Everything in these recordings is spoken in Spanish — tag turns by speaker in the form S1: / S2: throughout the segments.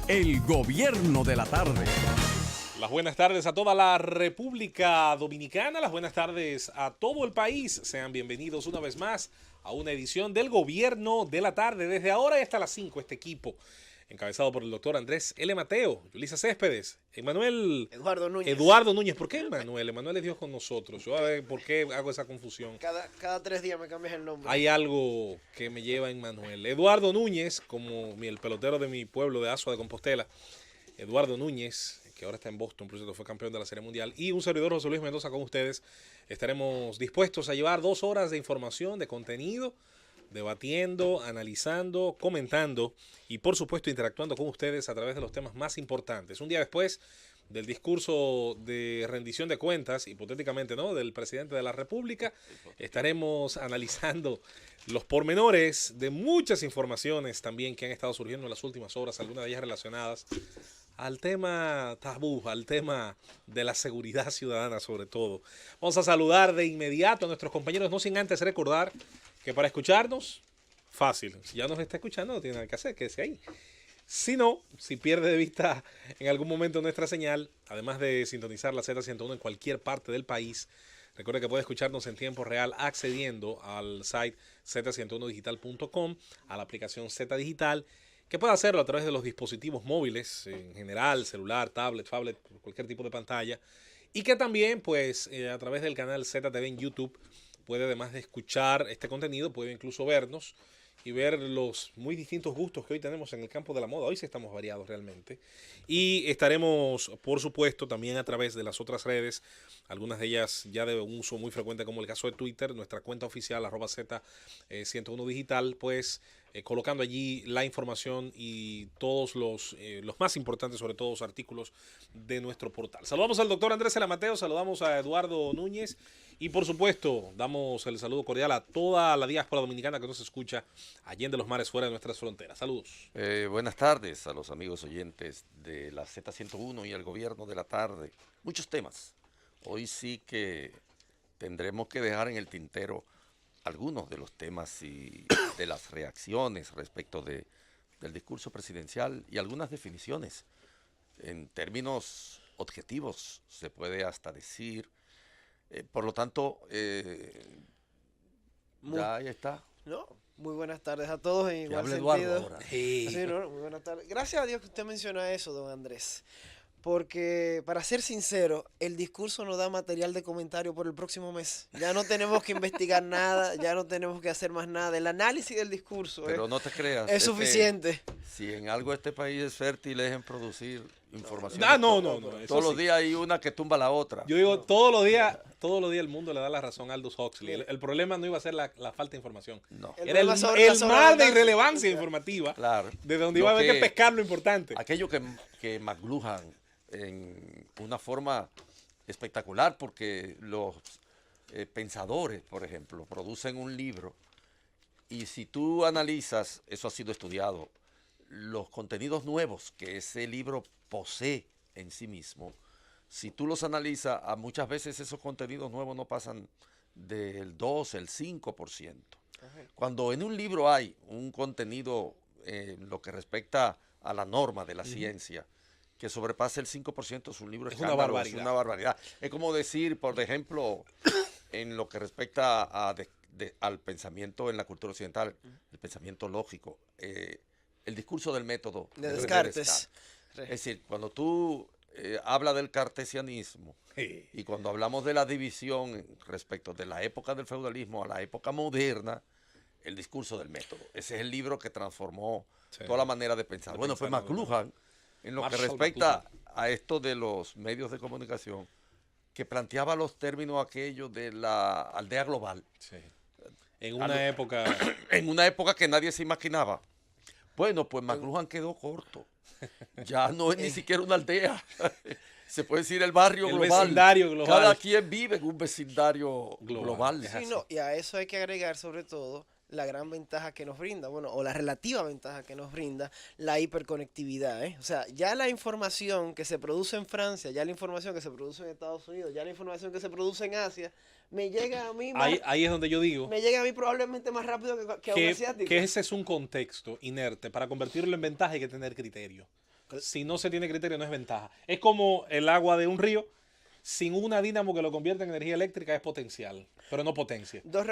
S1: El gobierno de la tarde.
S2: Las buenas tardes a toda la República Dominicana, las buenas tardes a todo el país. Sean bienvenidos una vez más a una edición del Gobierno de la Tarde. Desde ahora y hasta las 5, este equipo, encabezado por el doctor Andrés L. Mateo, Yulisa Céspedes,
S3: Eduardo Núñez.
S2: Eduardo Núñez. ¿Por qué Emanuel? Emanuel es Dios con nosotros. Yo a ver por qué hago esa confusión.
S3: Cada 3 días me cambias el nombre.
S2: Hay algo que me lleva en Manuel. Eduardo Núñez, como el pelotero de mi pueblo de Azua de Compostela, Eduardo Núñez, que ahora está en Boston, por cierto, fue campeón de la Serie Mundial, y un servidor, José Luis Mendoza, con ustedes. Estaremos dispuestos a llevar 2 horas de información, de contenido, debatiendo, analizando, comentando y, por supuesto, interactuando con ustedes a través de los temas más importantes. Un día después del discurso de rendición de cuentas, hipotéticamente, ¿no?, del presidente de la República, estaremos analizando los pormenores de muchas informaciones también que han estado surgiendo en las últimas horas, algunas de ellas relacionadas al tema tabú, al tema de la seguridad ciudadana sobre todo. Vamos a saludar de inmediato a nuestros compañeros, no sin antes recordar que para escucharnos, fácil, si ya nos está escuchando no tiene nada que hacer, quédese ahí. Si no, si pierde de vista en algún momento nuestra señal, además de sintonizar la Z101 en cualquier parte del país, recuerde que puede escucharnos en tiempo real accediendo al site z101digital.com, a la aplicación Z Digital, que puede hacerlo a través de los dispositivos móviles, en general, celular, tablet, cualquier tipo de pantalla, y que también, pues, a través del canal ZTV en YouTube, puede, además de escuchar este contenido, puede incluso vernos y ver los muy distintos gustos que hoy tenemos en el campo de la moda. Hoy sí estamos variados realmente. Y estaremos, por supuesto, también a través de las otras redes, algunas de ellas ya de un uso muy frecuente, como el caso de Twitter, nuestra cuenta oficial, @Z101digital, pues colocando allí la información y todos los más importantes, sobre todo los artículos de nuestro portal. Saludamos al doctor Andrés L. Mateo, saludamos a Eduardo Núñez y, por supuesto, damos el saludo cordial a toda la diáspora dominicana que nos escucha allende los mares, fuera de nuestras fronteras. Saludos.
S4: Buenas tardes a los amigos oyentes de la Z101 y el gobierno de la tarde. Muchos temas. Hoy sí que tendremos que dejar en el tintero algunos de los temas y de las reacciones respecto del discurso presidencial y algunas definiciones. En términos objetivos se puede hasta decir. Por lo tanto, ya está.
S3: No, muy buenas tardes a todos en igual
S4: hable
S3: sentido.
S4: Eduardo ahora.
S3: Sí, no, muy buenas tardes. Gracias a Dios que usted menciona eso, don Andrés. Porque, para ser sincero, el discurso nos da material de comentario por el próximo mes. Ya no tenemos que investigar nada, ya no tenemos que hacer más nada. El análisis del discurso
S4: Pero no te creas,
S3: es suficiente.
S4: Si en algo este país es fértil es en producir información.
S2: No.
S4: Todos los días hay una que tumba la otra.
S2: Yo digo, todos los días el mundo le da la razón a Aldous Huxley. El problema no iba a ser la falta de información.
S4: No.
S2: Era el mar de irrelevancia informativa.
S4: Claro.
S2: De donde iba a haber que pescar lo importante.
S4: Aquello que McLuhan, en una forma espectacular, porque los pensadores, por ejemplo, producen un libro y si tú analizas, eso ha sido estudiado, los contenidos nuevos que ese libro posee en sí mismo, si tú los analizas, a muchas veces esos contenidos nuevos no pasan del 2, el 5%. Ajá. Cuando en un libro hay un contenido en lo que respecta a la norma de la ciencia, que sobrepase el 5%, es un libro escándalo, es una barbaridad. Es como decir, por ejemplo, en lo que respecta al pensamiento en la cultura occidental, el pensamiento lógico, el discurso del método
S3: de Descartes.
S4: Es decir, cuando tú hablas del cartesianismo y cuando hablamos de la división respecto de la época del feudalismo a la época moderna, el discurso del método. Ese es el libro que transformó toda la manera de pensar. Bueno, pues McLuhan, en lo que respecta a esto de los medios de comunicación, que planteaba los términos aquellos de la aldea global.
S2: Sí. En una época...
S4: En una época que nadie se imaginaba. Bueno, pues McLuhan quedó corto. Ya no es ni siquiera una aldea. Se puede decir el barrio global.
S2: El vecindario global.
S4: Cada quien vive en un vecindario global.
S3: Sí, no, y a eso hay que agregar sobre todo la gran ventaja que nos brinda, bueno, o la relativa ventaja que nos brinda la hiperconectividad, ¿eh? O sea, ya la información que se produce en Francia, ya la información que se produce en Estados Unidos, ya la información que se produce en Asia, me llega a mí más,
S2: ahí es donde yo digo
S3: me llega a mí probablemente más rápido que a un asiático.
S2: Que ese es un contexto inerte. Para convertirlo en ventaja hay que tener criterio. Si no se tiene criterio, no es ventaja. Es como el agua de un río. Sin una dínamo que lo convierta en energía eléctrica es potencial, pero no potencia.
S3: Dos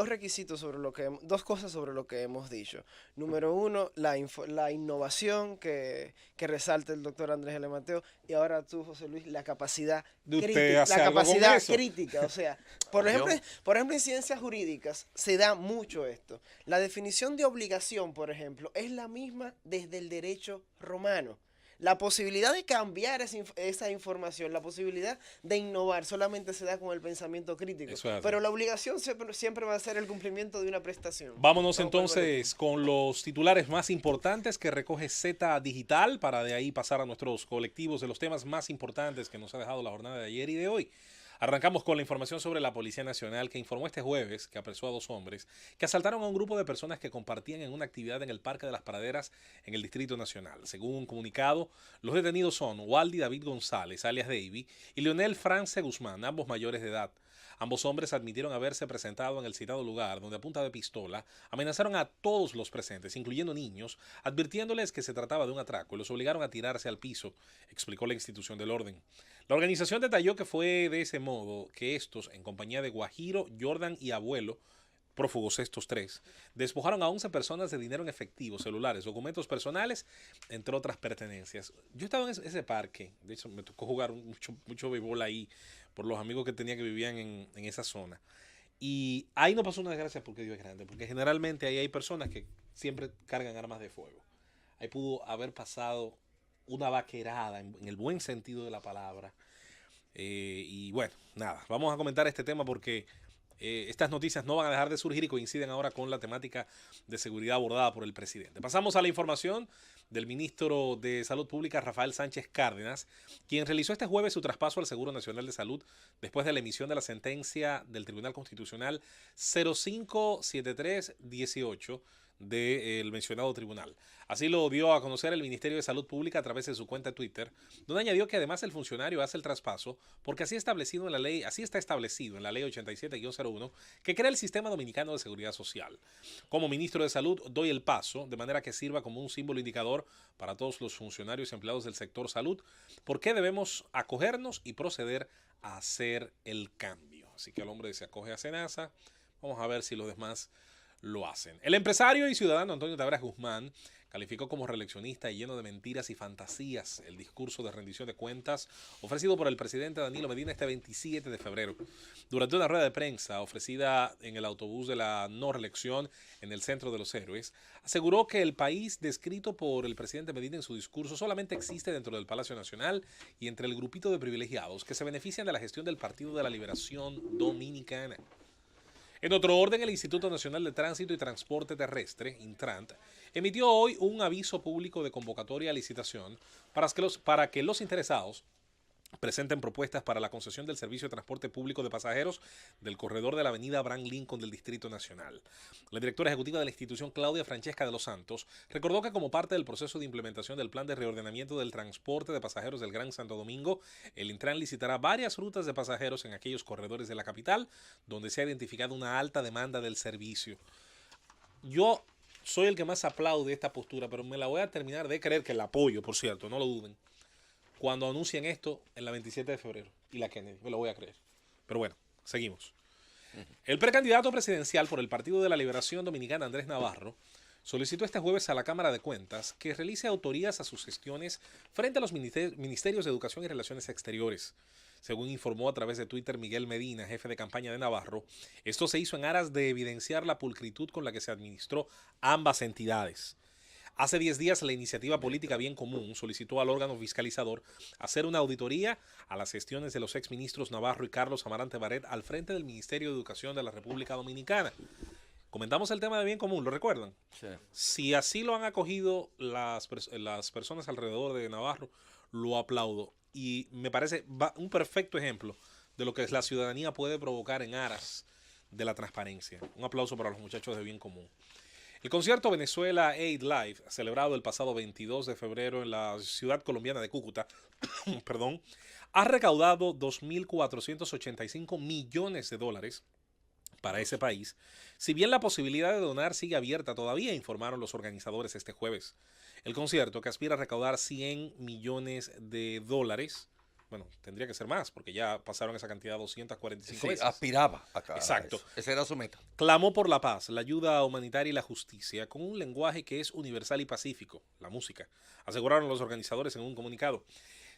S3: requisitos sobre dos cosas sobre lo que hemos dicho. Número uno, la innovación que resalta el doctor Andrés L. Mateo, y ahora tú, José Luis, la capacidad
S2: De usted
S3: crítica.
S2: hacer
S3: La
S2: algo con
S3: capacidad
S2: eso.
S3: crítica. O sea, por
S4: Yo-
S3: ejemplo, en ciencias jurídicas se da mucho esto. La definición de obligación, por ejemplo, es la misma desde el derecho romano. La posibilidad de cambiar esa información, la posibilidad de innovar, solamente se da con el pensamiento crítico.
S2: Eso es así.
S3: Pero la obligación siempre va a ser el cumplimiento de una prestación.
S2: Vámonos
S3: Vamos por el
S2: entonces con los titulares más importantes que recoge Z Digital para de ahí pasar a nuestros colectivos de los temas más importantes que nos ha dejado la jornada de ayer y de hoy. Arrancamos con la información sobre la Policía Nacional que informó este jueves que apresó a 2 hombres que asaltaron a un grupo de personas que compartían en una actividad en el Parque de las Praderas en el Distrito Nacional. Según un comunicado, los detenidos son Waldy David González, alias Davy, y Leonel France Guzmán, ambos mayores de edad. Ambos hombres admitieron haberse presentado en el citado lugar, donde a punta de pistola amenazaron a todos los presentes, incluyendo niños, advirtiéndoles que se trataba de un atraco y los obligaron a tirarse al piso, explicó la institución del orden. La organización detalló que fue de ese modo que estos, en compañía de Guajiro, Jordan y Abuelo, prófugos estos 3, despojaron a 11 personas de dinero en efectivo, celulares, documentos personales, entre otras pertenencias. Yo estaba en ese parque, de hecho me tocó jugar mucho béisbol ahí por los amigos que tenía que vivían en esa zona. Y ahí no pasó una desgracia porque Dios es grande, porque generalmente ahí hay personas que siempre cargan armas de fuego. Ahí pudo haber pasado una vaquerada, en el buen sentido de la palabra. Y bueno, nada, vamos a comentar este tema porque estas noticias no van a dejar de surgir y coinciden ahora con la temática de seguridad abordada por el presidente. Pasamos a la información del ministro de Salud Pública, Rafael Sánchez Cárdenas, quien realizó este jueves su traspaso al Seguro Nacional de Salud después de la emisión de la sentencia del Tribunal Constitucional 057318 del mencionado tribunal. Así lo dio a conocer el Ministerio de Salud Pública a través de su cuenta de Twitter, donde añadió que además el funcionario hace el traspaso porque así está establecido en la ley 87-01 que crea el Sistema Dominicano de Seguridad Social. Como ministro de Salud doy el paso de manera que sirva como un símbolo indicador para todos los funcionarios y empleados del sector salud, porque debemos acogernos y proceder a hacer el cambio. Así que el hombre se acoge a Senasa. Vamos a ver si los demás lo hacen. El empresario y ciudadano Antonio Taveras Guzmán calificó como reeleccionista y lleno de mentiras y fantasías el discurso de rendición de cuentas ofrecido por el presidente Danilo Medina este 27 de febrero. Durante una rueda de prensa ofrecida en el autobús de la no reelección en el Centro de los Héroes, aseguró que el país descrito por el presidente Medina en su discurso solamente existe dentro del Palacio Nacional y entre el grupito de privilegiados que se benefician de la gestión del Partido de la Liberación Dominicana. En otro orden, el Instituto Nacional de Tránsito y Transporte Terrestre, Intrant, emitió hoy un aviso público de convocatoria a licitación para que los interesados presenten propuestas para la concesión del servicio de transporte público de pasajeros del corredor de la avenida Abraham Lincoln del Distrito Nacional. La directora ejecutiva de la institución, Claudia Francesca de los Santos, recordó que como parte del proceso de implementación del plan de reordenamiento del transporte de pasajeros del Gran Santo Domingo, el Intran licitará varias rutas de pasajeros en aquellos corredores de la capital donde se ha identificado una alta demanda del servicio. Yo soy el que más aplaude esta postura, pero me la voy a terminar de creer, que la apoyo, por cierto, no lo duden, cuando anuncien esto en la 27 de febrero y la Kennedy, me lo voy a creer. Pero bueno, seguimos. El precandidato presidencial por el Partido de la Liberación Dominicana, Andrés Navarro, solicitó este jueves a la Cámara de Cuentas que realice auditorías a sus gestiones frente a los ministerios de Educación y Relaciones Exteriores. Según informó a través de Twitter Miguel Medina, jefe de campaña de Navarro, esto se hizo en aras de evidenciar la pulcritud con la que se administró ambas entidades. Hace 10 días la iniciativa política Bien Común solicitó al órgano fiscalizador hacer una auditoría a las gestiones de los exministros Navarro y Carlos Amarante Baret al frente del Ministerio de Educación de la República Dominicana. Comentamos el tema de Bien Común, ¿lo recuerdan?
S4: Sí.
S2: Si así lo han acogido las personas alrededor de Navarro, lo aplaudo. Y me parece un perfecto ejemplo de lo que la ciudadanía puede provocar en aras de la transparencia. Un aplauso para los muchachos de Bien Común. El concierto Venezuela Aid Live, celebrado el pasado 22 de febrero en la ciudad colombiana de Cúcuta, perdón, ha recaudado 2.485 millones de dólares para ese país, si bien la posibilidad de donar sigue abierta todavía, informaron los organizadores este jueves. El concierto, que aspira a recaudar $100 millones. Bueno, tendría que ser más, porque ya pasaron esa cantidad 245
S4: Sí,
S2: veces.
S4: aspiraba acá.
S2: Exacto.
S4: Esa era su meta.
S2: Clamó por la paz, la ayuda humanitaria y la justicia con un lenguaje que es universal y pacífico, la música, aseguraron los organizadores en un comunicado.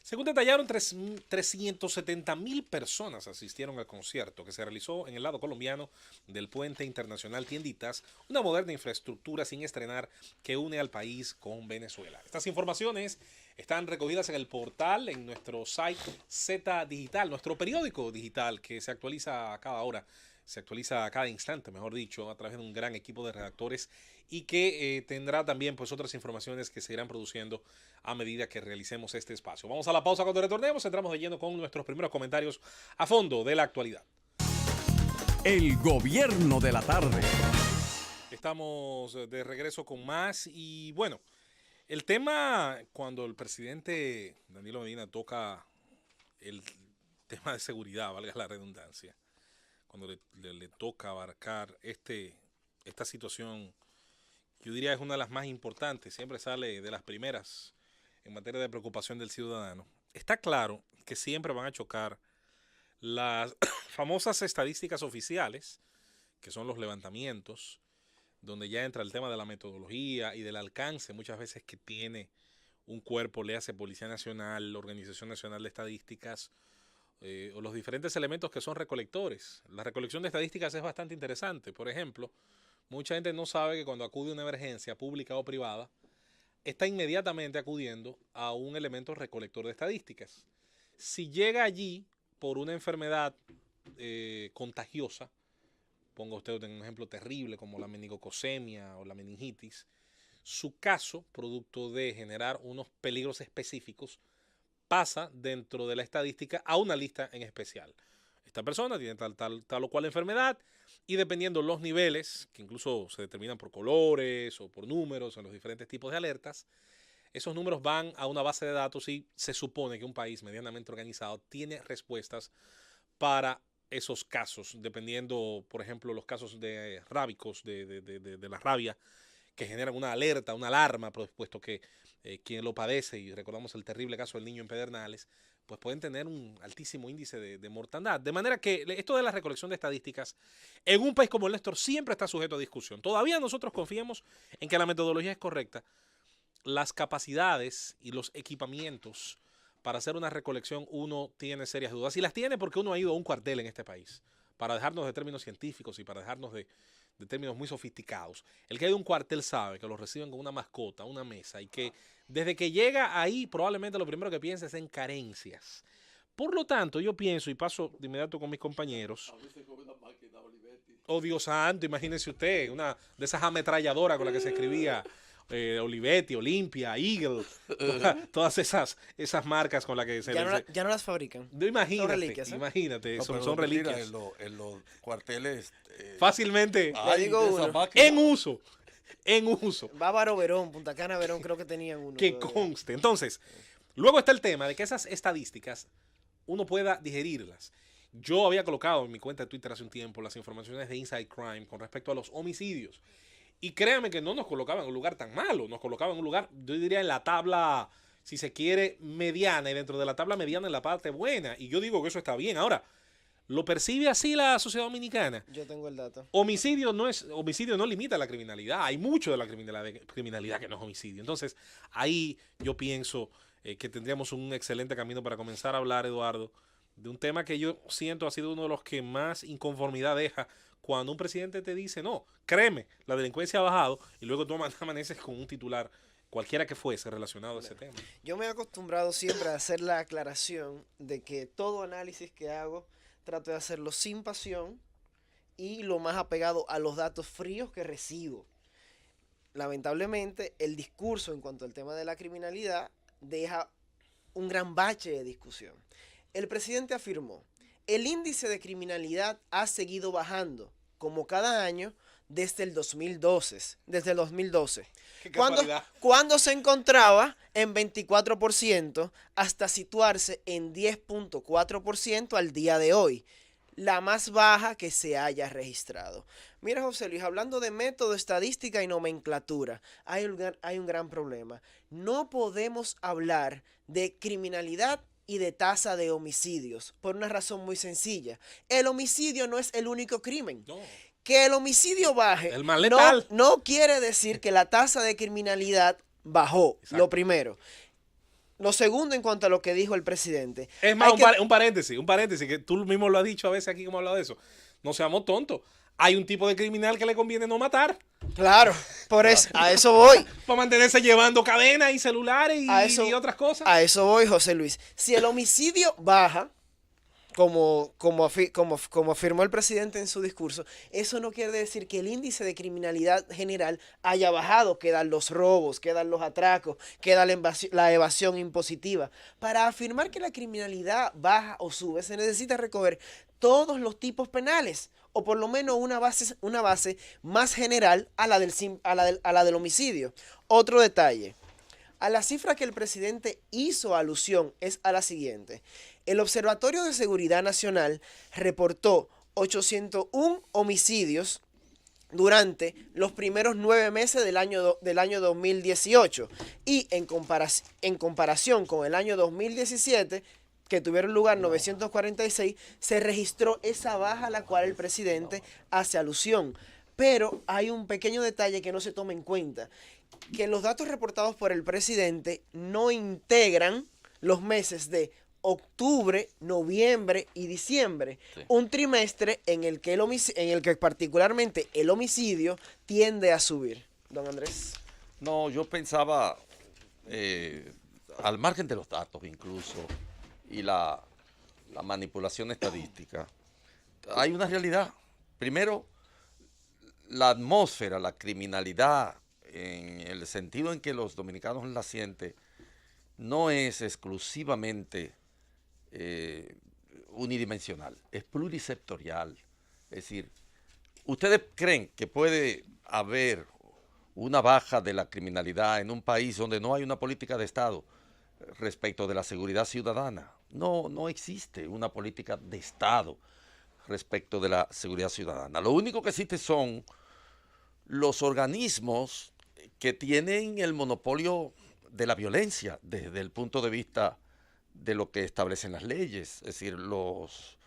S2: Según detallaron, 370,000 personas asistieron al concierto que se realizó en el lado colombiano del Puente Internacional Tienditas, una moderna infraestructura sin estrenar que une al país con Venezuela. Estas informaciones están recogidas en el portal, en nuestro site Z Digital, nuestro periódico digital que se actualiza a cada hora. Se actualiza a cada instante, mejor dicho, a través de un gran equipo de redactores y que tendrá también pues otras informaciones que se irán produciendo a medida que realicemos este espacio. Vamos a la pausa. Cuando retornemos entramos de lleno con nuestros primeros comentarios a fondo de la actualidad.
S1: El gobierno de la tarde.
S2: Estamos de regreso con más y bueno, el tema cuando el presidente Danilo Medina toca el tema de seguridad, valga la redundancia, cuando le toca abarcar esta situación, yo diría es una de las más importantes, siempre sale de las primeras en materia de preocupación del ciudadano. Está claro que siempre van a chocar las famosas estadísticas oficiales, que son los levantamientos, donde ya entra el tema de la metodología y del alcance muchas veces que tiene un cuerpo, le hace Policía Nacional, la Organización Nacional de Estadísticas, o los diferentes elementos que son recolectores. La recolección de estadísticas es bastante interesante. Por ejemplo, mucha gente no sabe que cuando acude a una emergencia pública o privada, está inmediatamente acudiendo a un elemento recolector de estadísticas. Si llega allí por una enfermedad contagiosa, ponga usted un ejemplo terrible como la meningococcemia o la meningitis, su caso, producto de generar unos peligros específicos, pasa dentro de la estadística a una lista en especial. Esta persona tiene tal o cual enfermedad y dependiendo los niveles, que incluso se determinan por colores o por números en los diferentes tipos de alertas, esos números van a una base de datos y se supone que un país medianamente organizado tiene respuestas para esos casos, dependiendo, por ejemplo, los casos de rábicos, de la rabia, que generan una alerta, una alarma, puesto que quien lo padece, y recordamos el terrible caso del niño en Pedernales, pues pueden tener un altísimo índice de mortandad. De manera que esto de la recolección de estadísticas en un país como el nuestro siempre está sujeto a discusión. Todavía nosotros confiamos en que la metodología es correcta. Las capacidades y los equipamientos para hacer una recolección uno tiene serias dudas. Y las tiene porque uno ha ido a un cuartel en este país, para dejarnos de términos científicos y para dejarnos de términos muy sofisticados. El que ha ido a un cuartel sabe que lo reciben con una mascota, una mesa, y que desde que llega ahí probablemente lo primero que piensa es en carencias. Por lo tanto, yo pienso, y paso de inmediato con mis compañeros, oh Dios santo, imagínense usted, una de esas ametralladoras con la que se escribía Olivetti, Olympia, Eagle, todas esas marcas con las que se...
S3: Ya no las fabrican.
S2: Imagínate,
S3: son reliquias, ¿eh?
S2: Imagínate,
S4: No,
S2: son
S4: pero
S2: reliquias.
S4: mira, en los cuarteles
S2: Fácilmente
S4: hay
S3: digo
S4: de esas
S3: uno.
S4: máquinas.
S2: en uso.
S3: Bávaro Verón, Punta Cana Verón, creo que tenían uno.
S2: Que
S3: todavía.
S2: conste. Entonces, luego está el tema de que esas estadísticas uno pueda digerirlas. Yo había colocado en mi cuenta de Twitter hace un tiempo las informaciones de Inside Crime con respecto a los homicidios. Y créanme que no nos colocaban en un lugar tan malo, nos colocaban en un lugar, yo diría, en la tabla, si se quiere, mediana, y dentro de la tabla mediana en la parte buena. Y yo digo que eso está bien. Ahora, ¿lo percibe así la sociedad dominicana?
S3: Yo tengo el dato.
S2: Homicidio no limita la criminalidad. Hay mucho de la criminalidad que no es homicidio. Entonces, ahí yo pienso que tendríamos un excelente camino para comenzar a hablar, Eduardo, de un tema que yo siento ha sido uno de los que más inconformidad deja cuando un presidente te dice, no, créeme, la delincuencia ha bajado, y luego tú amaneces con un titular, cualquiera que fuese, relacionado a ese tema.
S3: Yo me he acostumbrado siempre a hacer la aclaración de que todo análisis que hago trato de hacerlo sin pasión y lo más apegado a los datos fríos que recibo. Lamentablemente, el discurso en cuanto al tema de la criminalidad deja un gran bache de discusión. El presidente afirmó, el índice de criminalidad ha seguido bajando, como cada año, desde el 2012.
S2: Qué casualidad.
S3: Cuando se encontraba en 24% hasta situarse en 10.4% al día de hoy, la más baja que se haya registrado. Mira, José Luis, hablando de método, estadística y nomenclatura, hay un gran problema. No podemos hablar de criminalidad y de tasa de homicidios por una razón muy sencilla. El homicidio no es el único crimen.
S2: No.
S3: Que el homicidio baje
S2: El más letal.
S3: no quiere decir que la tasa de criminalidad bajó,
S2: Exacto.
S3: lo primero. Lo segundo, en cuanto a lo que dijo el presidente.
S2: Es más,
S3: hay que-
S2: un paréntesis, que tú mismo lo has dicho a veces aquí que hemos hablado de eso. No seamos tontos. Hay un tipo de criminal que le conviene no matar
S3: Claro, por eso, a eso voy.
S2: para mantenerse llevando cadenas y celulares
S3: A eso-
S2: y otras cosas.
S3: A eso voy, José Luis. Si el homicidio baja, como afirmó el presidente en su discurso, eso no quiere decir que el índice de criminalidad general haya bajado. Quedan los robos, quedan los atracos, queda la evasión impositiva. Para afirmar que la criminalidad baja o sube, se necesita recoger todos los tipos penales, o por lo menos una base más general a la del homicidio. Otro detalle. A la cifra que el presidente hizo alusión es a la siguiente. El Observatorio de Seguridad Nacional reportó 801 homicidios durante los primeros 9 meses del año 2018 y en comparación con el año 2017, que tuvieron lugar 946, se registró esa baja a la cual el presidente hace alusión. Pero hay un pequeño detalle que no se toma en cuenta, que los datos reportados por el presidente no integran los meses de octubre, noviembre y diciembre,
S4: Sí.
S3: un trimestre en el que particularmente el homicidio tiende a subir. Don Andrés.
S4: No, yo pensaba, al margen de los datos incluso, y la manipulación estadística, hay una realidad. Primero, la atmósfera, la criminalidad, en el sentido en que los dominicanos la sienten, no es exclusivamente unidimensional, es plurisectorial. Es decir, ¿ustedes creen que puede haber una baja de la criminalidad en un país donde no hay una política de Estado respecto de la seguridad ciudadana? No, no existe una política de Estado respecto de la seguridad ciudadana. Lo único que existe son los organismos que tienen el monopolio de la violencia desde el punto de vista de lo que establecen las leyes, es decir, los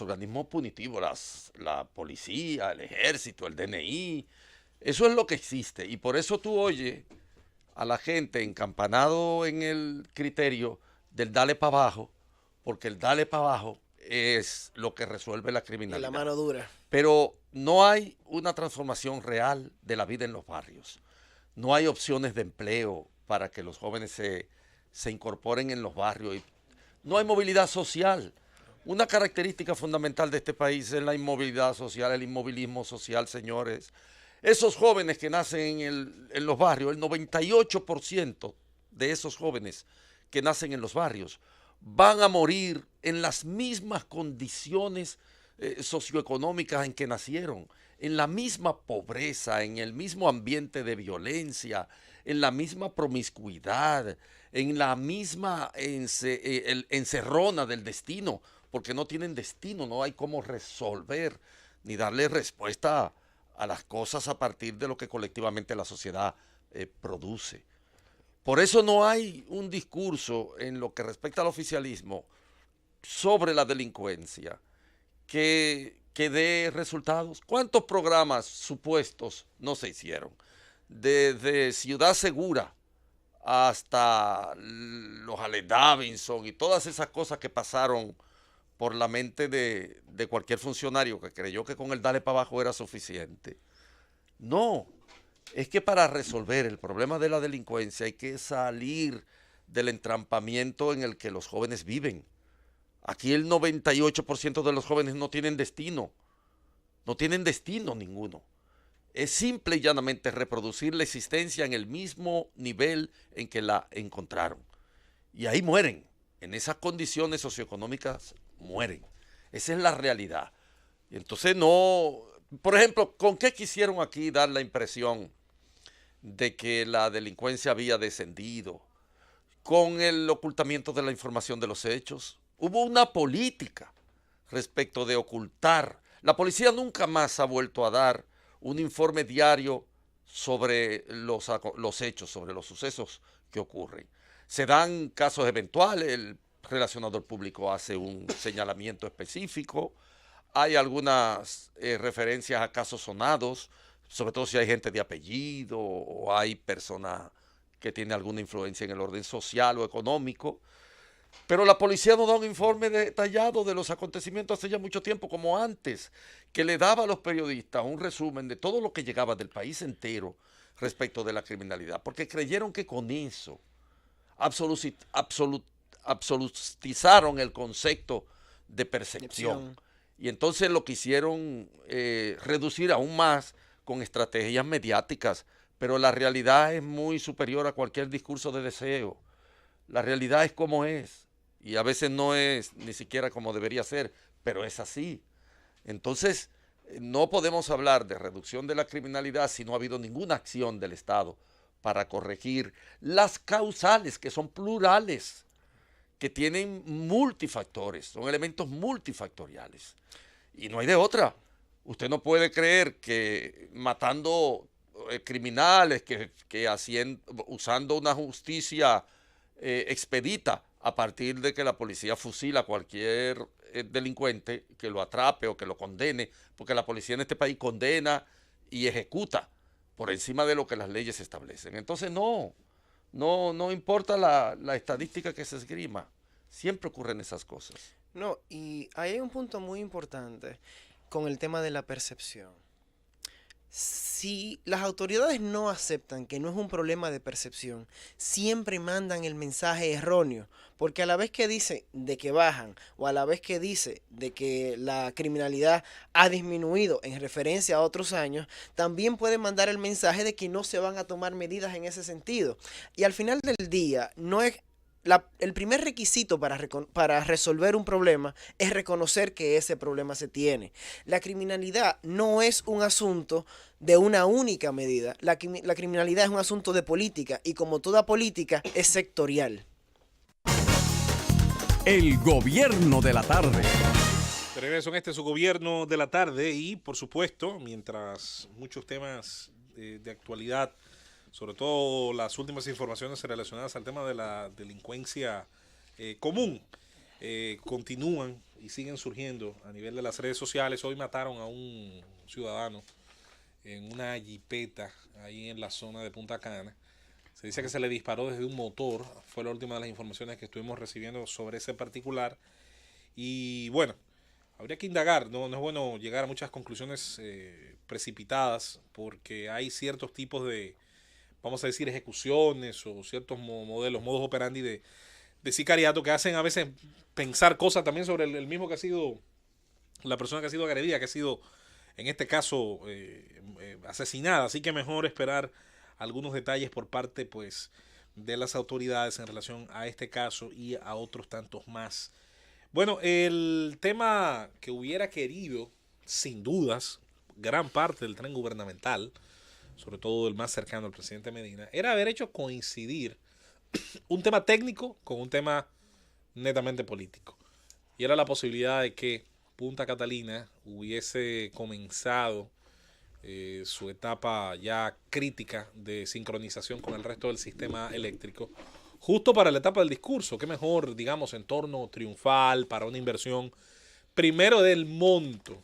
S4: organismos punitivos, la policía, el ejército, el DNI, eso es lo que existe. Y por eso tú oyes a la gente encampanado en el criterio del dale para abajo, porque el dale para abajo es lo que resuelve la
S3: Y
S4: criminalidad.
S3: la mano dura.
S4: Pero no hay una transformación real de la vida en los barrios. No hay opciones de empleo para que los jóvenes se incorporen en los barrios. No hay movilidad social. Una característica fundamental de este país es la inmovilidad social, el inmovilismo social, señores. Esos jóvenes que nacen en los barrios, el 98% de esos jóvenes que nacen en los barrios van a morir en las mismas condiciones socioeconómicas en que nacieron, en la misma pobreza, en el mismo ambiente de violencia, en la misma promiscuidad, en la misma encerrona del destino, porque no tienen destino, no hay cómo resolver ni darle respuesta a las cosas a partir de lo que colectivamente la sociedad produce. Por eso no hay un discurso en lo que respecta al oficialismo sobre la delincuencia que dé resultados. ¿Cuántos programas supuestos no se hicieron? Desde Ciudad Segura hasta los Allen Davidson y todas esas cosas que pasaron por la mente de cualquier funcionario que creyó que con el dale para abajo era suficiente. No, es que para resolver el problema de la delincuencia hay que salir del entrampamiento en el que los jóvenes viven. Aquí el 98% de los jóvenes no tienen destino ninguno. Es simple y llanamente reproducir la existencia en el mismo nivel en que la encontraron. Y ahí mueren, en esas condiciones socioeconómicas mueren. Esa es la realidad. Y entonces no, por ejemplo, ¿con qué quisieron aquí dar la impresión de que la delincuencia había descendido? Con el ocultamiento de la información de los hechos. Hubo una política respecto de ocultar La policía nunca más ha vuelto a dar un informe diario sobre los hechos, sobre los sucesos que ocurren. Se dan casos eventuales, el relacionador público hace un señalamiento específico, hay algunas referencias a casos sonados, sobre todo si hay gente de apellido o hay personas que tienen alguna influencia en el orden social o económico. Pero la policía no da un informe detallado de los acontecimientos hace ya mucho tiempo, como antes, que le daba a los periodistas un resumen de todo lo que llegaba del país entero respecto de la criminalidad, porque creyeron que con eso absolutizaron el concepto de percepción. Y entonces lo quisieron reducir aún más con estrategias mediáticas, pero la realidad es muy superior a cualquier discurso de deseo. La realidad es como es, y a veces no es ni siquiera como debería ser, pero es así. Entonces, no podemos hablar de reducción de la criminalidad si no ha habido ninguna acción del Estado para corregir las causales, que son plurales, que tienen multifactores, son elementos multifactoriales. Y no hay de otra. Usted no puede creer que matando criminales, usando una justicia expedita a partir de que la policía fusila a cualquier delincuente que lo atrape o que lo condene, porque la policía en este país condena y ejecuta por encima de lo que las leyes establecen. Entonces no importa la estadística que se esgrima, siempre ocurren esas cosas.
S3: No, y ahí hay un punto muy importante con el tema de la percepción. Si las autoridades no aceptan que no es un problema de percepción, siempre mandan el mensaje erróneo, porque a la vez que dice de que bajan o a la vez que dice de que la criminalidad ha disminuido en referencia a otros años, también pueden mandar el mensaje de que no se van a tomar medidas en ese sentido. Y al final del día, no es el primer requisito para resolver un problema es reconocer que ese problema se tiene. La criminalidad no es un asunto de una única medida. La criminalidad es un asunto de política y como toda política es sectorial.
S1: El gobierno de la tarde.
S2: De regreso en su gobierno de la tarde y, por supuesto, mientras muchos temas de actualidad, sobre todo las últimas informaciones relacionadas al tema de la delincuencia común, continúan y siguen surgiendo a nivel de las redes sociales. Hoy mataron a un ciudadano en una jipeta ahí en la zona de Punta Cana. Se dice que se le disparó desde un motor. Fue la última de las informaciones que estuvimos recibiendo sobre ese particular. Y bueno, habría que indagar. No es bueno llegar a muchas conclusiones precipitadas porque hay ciertos tipos de, vamos a decir, ejecuciones o ciertos modos operandi de sicariato que hacen a veces pensar cosas también sobre el mismo que ha sido la persona que ha sido agredida, que ha sido en este caso asesinada. Así que mejor esperar algunos detalles por parte pues de las autoridades en relación a este caso y a otros tantos más. Bueno, el tema que hubiera querido, sin dudas, gran parte del tren gubernamental, sobre todo el más cercano al presidente Medina, era haber hecho coincidir un tema técnico con un tema netamente político. Y era la posibilidad de que Punta Catalina hubiese comenzado su etapa ya crítica de sincronización con el resto del sistema eléctrico, justo para la etapa del discurso. Qué mejor, digamos, entorno triunfal para una inversión, primero del monto,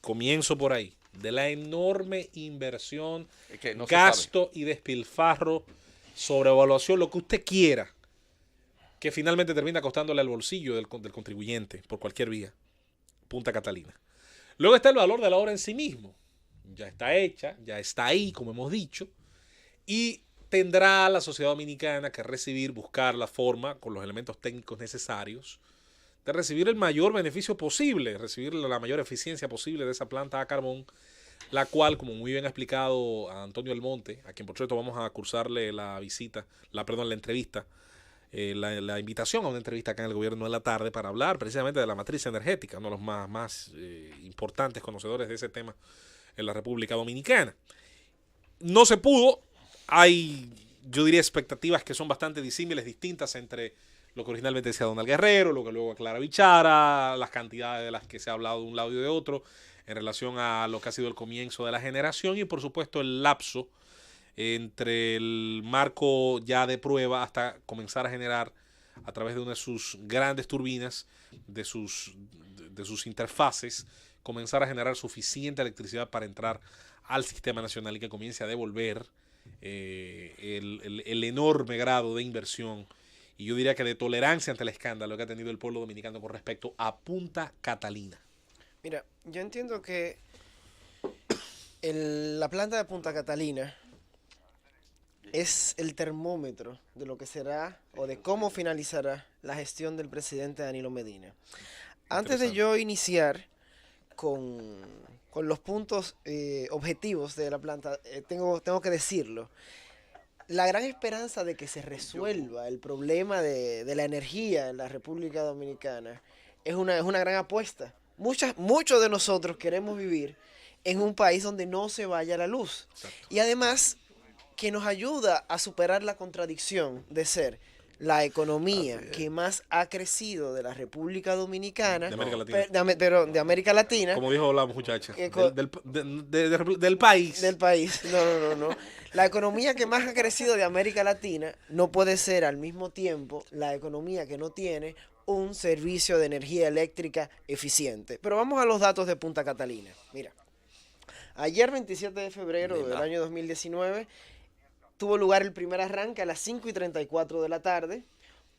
S2: comienzo por ahí, de la enorme inversión, que no gasto y despilfarro, sobrevaluación, lo que usted quiera, que finalmente termina costándole al bolsillo del contribuyente por cualquier vía, Punta Catalina. Luego está el valor de la obra en sí mismo. Ya está hecha, ya está ahí, como hemos dicho, y tendrá la sociedad dominicana que buscar la forma, con los elementos técnicos necesarios, de recibir el mayor beneficio posible, recibir la mayor eficiencia posible de esa planta a carbón, la cual, como muy bien ha explicado a Antonio Almonte, a quien por cierto vamos a cursarle la entrevista, la invitación a una entrevista acá en el gobierno de la tarde para hablar precisamente de la matriz energética, uno de los más importantes conocedores de ese tema en la República Dominicana. No se pudo. Hay, yo diría, expectativas que son bastante disímiles, distintas entre lo que originalmente decía Donald Guerrero, lo que luego aclara Bichara, las cantidades de las que se ha hablado de un lado y de otro, en relación a lo que ha sido el comienzo de la generación y por supuesto el lapso entre el marco ya de prueba hasta comenzar a generar a través de una de sus grandes turbinas, de sus interfaces, comenzar a generar suficiente electricidad para entrar al sistema nacional y que comience a devolver el enorme grado de inversión y yo diría que de tolerancia ante el escándalo que ha tenido el pueblo dominicano con respecto a Punta Catalina.
S3: Mira, yo entiendo que la planta de Punta Catalina es el termómetro de lo que será o de cómo finalizará la gestión del presidente Danilo Medina. Antes de yo iniciar con los puntos objetivos de la planta, tengo que decirlo. La gran esperanza de que se resuelva el problema de la energía en la República Dominicana es una gran apuesta. Muchos de nosotros queremos vivir en un país donde no se vaya la luz.
S2: Exacto.
S3: Y además que nos ayuda a superar la contradicción de ser la economía que más ha crecido de la República Dominicana,
S2: De América Latina.
S3: pero de América Latina,
S2: Como dijo la muchacha,
S3: co-
S2: del país.
S3: del país. No. La economía que más ha crecido de América Latina no puede ser al mismo tiempo la economía que no tiene un servicio de energía eléctrica eficiente. Pero vamos a los datos de Punta Catalina. Mira, ayer 27 de febrero del año 2019 tuvo lugar el primer arranque a las 5:34 de la tarde,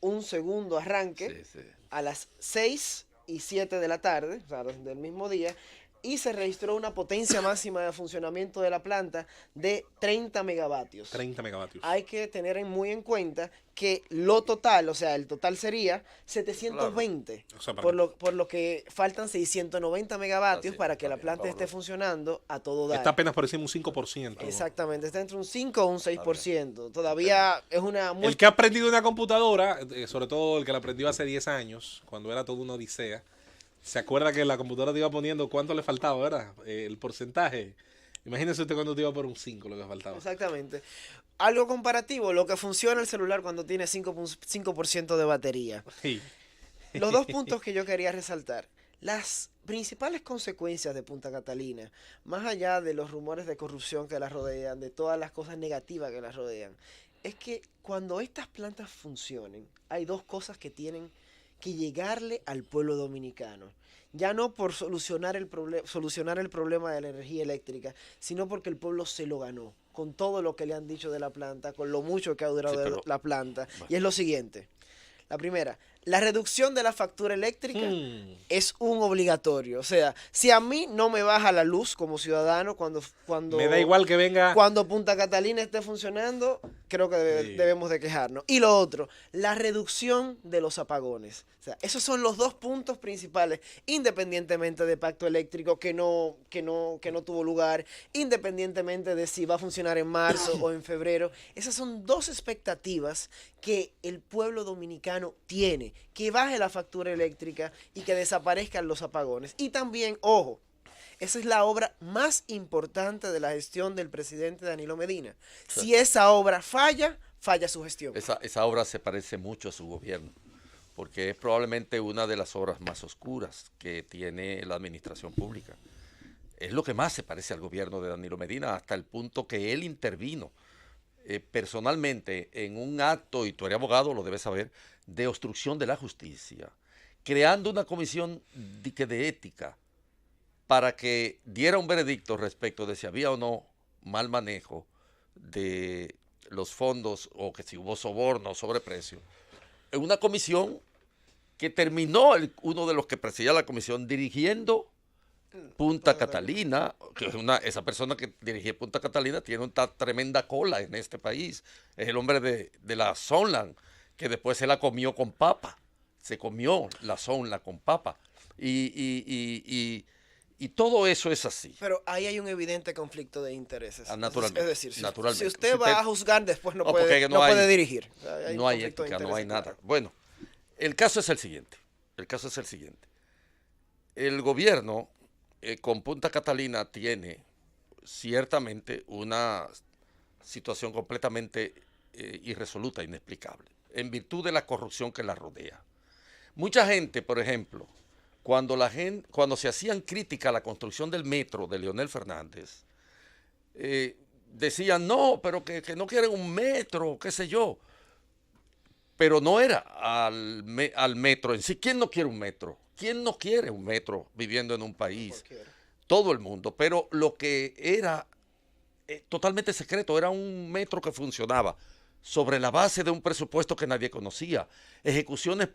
S3: un segundo arranque a las 6:07 de la tarde, o sea, del mismo día, y se registró una potencia máxima de funcionamiento de la planta de 30 megavatios.
S2: 30 megavatios.
S3: Hay que tener muy en cuenta que lo total, o sea, el total sería 720,
S2: O sea,
S3: por lo que faltan 690 megavatios
S4: Así,
S3: para que la
S4: está bien,
S3: planta esté
S4: fabuloso.
S3: funcionando a todo dar.
S2: Está apenas por encima un 5%.
S3: Exactamente, está entre un 5 o un 6%. Todavía es una
S2: El que ha aprendido una computadora, sobre todo el que la aprendió hace 10 años, cuando era todo una odisea, se acuerda que la computadora te iba poniendo cuánto le faltaba, ¿verdad? El porcentaje. Imagínese usted cuando te iba por un 5 lo que faltaba.
S3: Exactamente. Algo comparativo, lo que funciona el celular cuando tiene 5% de batería.
S2: Sí.
S3: Los dos puntos que yo quería resaltar. Las principales consecuencias de Punta Catalina, más allá de los rumores de corrupción que la rodean, de todas las cosas negativas que la rodean, es que cuando estas plantas funcionen, hay dos cosas que tienen que llegarle al pueblo dominicano. Ya no por solucionar el problema de la energía eléctrica, sino porque el pueblo se lo ganó, con todo lo que le han dicho de la planta, con lo mucho que ha durado
S4: Sí, pero-
S3: la planta. Y es lo siguiente. La primera, la reducción de la factura eléctrica es un obligatorio. O sea, si a mí no me baja la luz como ciudadano cuando
S2: Me da igual que venga.
S3: cuando Punta Catalina esté funcionando, creo que
S2: Sí.
S3: debemos de quejarnos. Y lo otro, la reducción de los apagones. O sea, esos son los dos puntos principales, independientemente de pacto eléctrico que no tuvo lugar, independientemente de si va a funcionar en marzo o en febrero. Esas son dos expectativas que el pueblo dominicano tiene, que baje la factura eléctrica y que desaparezcan los apagones. Y también, ojo, esa es la obra más importante de la gestión del presidente Danilo Medina. Si esa obra falla, falla su gestión.
S4: Esa obra se parece mucho a su gobierno, porque es probablemente una de las obras más oscuras que tiene la administración pública. Es lo que más se parece al gobierno de Danilo Medina, hasta el punto que él intervino personalmente en un acto, y tú eres abogado, lo debes saber, de obstrucción de la justicia, creando una comisión de ética para que diera un veredicto respecto de si había o no mal manejo de los fondos o que si hubo soborno o sobreprecio. En una comisión que terminó uno de los que presidía la comisión dirigiendo Punta Catalina, que es esa persona que dirigía Punta Catalina tiene una tremenda cola en este país. Es el hombre de la Sonland, que después se la comió con papa. Se comió la Sonland con papa. Y todo eso es así.
S3: Pero ahí hay un evidente conflicto de intereses.
S4: Naturalmente,
S3: Es decir,
S4: naturalmente.
S3: si usted va a juzgar, después no
S4: porque
S3: puede dirigir. O sea,
S4: No hay
S3: un conflicto de
S4: ética, no hay
S3: intereses,
S4: nada.
S3: claro.
S4: Bueno, el caso es el siguiente. El gobierno con Punta Catalina tiene ciertamente una situación completamente irresoluta, inexplicable, en virtud de la corrupción que la rodea. Mucha gente, por ejemplo, cuando se hacían crítica a la construcción del metro de Leonel Fernández, decían, no, pero que no quieren un metro, qué sé yo. Pero no era al metro en sí. ¿Quién no quiere un metro? ¿Quién no quiere un metro viviendo en un país? Todo el mundo. Pero lo que era totalmente secreto era un metro que funcionaba sobre la base de un presupuesto que nadie conocía, ejecuciones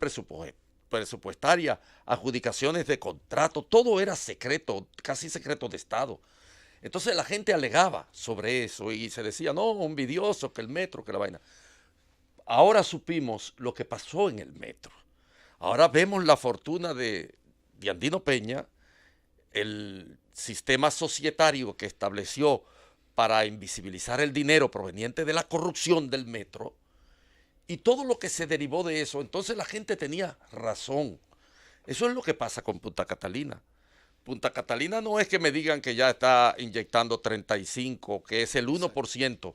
S4: presupuestarias, adjudicaciones de contrato, todo era secreto, casi secreto de Estado. Entonces la gente alegaba sobre eso y se decía, no, envidioso, que el metro, que la vaina. Ahora supimos lo que pasó en el metro. Ahora vemos la fortuna de Andino Peña, el sistema societario que estableció para invisibilizar el dinero proveniente de la corrupción del metro y todo lo que se derivó de eso. Entonces la gente tenía razón. Eso es lo que pasa con Punta Catalina. Punta Catalina no es que me digan que ya está inyectando 35, que es el 1%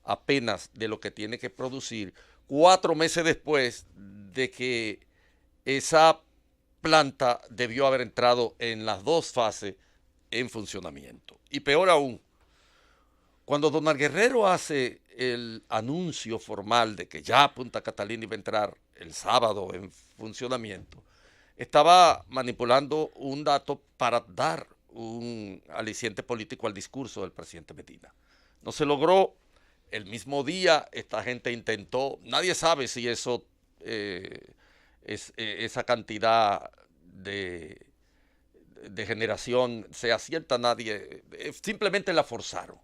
S4: apenas de lo que tiene que producir 4 meses después de que esa planta debió haber entrado en las 2 fases en funcionamiento. Y peor aún, cuando Donald Guerrero hace el anuncio formal de que ya Punta Catalina iba a entrar el sábado en funcionamiento, estaba manipulando un dato para dar un aliciente político al discurso del presidente Medina. No se logró. El mismo día esta gente intentó, nadie sabe si eso esa cantidad de generación sea cierta, nadie, simplemente la forzaron.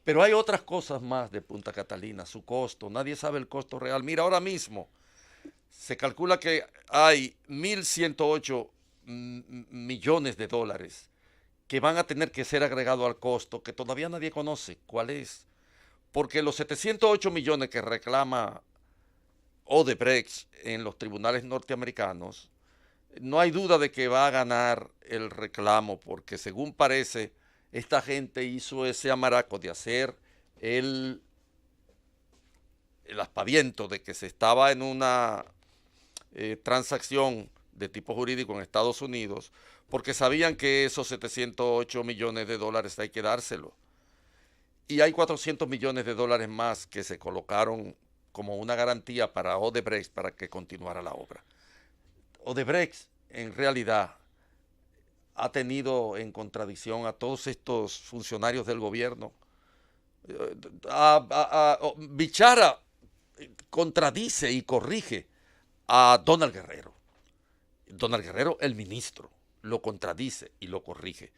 S4: Pero hay otras cosas más de Punta Catalina, su costo, nadie sabe el costo real. Mira, ahora mismo se calcula que hay 1.108 millones de dólares que van a tener que ser agregados al costo, que todavía nadie conoce cuál es. Porque los 708 millones que reclama Odebrecht en los tribunales norteamericanos, no hay duda de que va a ganar el reclamo, porque según parece, esta gente hizo ese amaraco de hacer el aspaviento de que se estaba en una transacción de tipo jurídico en Estados Unidos, porque sabían que esos 708 millones de dólares hay que dárselo. Y hay 400 millones de dólares más que se colocaron como una garantía para Odebrecht para que continuara la obra. Odebrecht, en realidad, ha tenido en contradicción a todos estos funcionarios del gobierno. Bichara contradice y corrige a Donald Guerrero. Donald Guerrero, el ministro, lo contradice y lo corrige.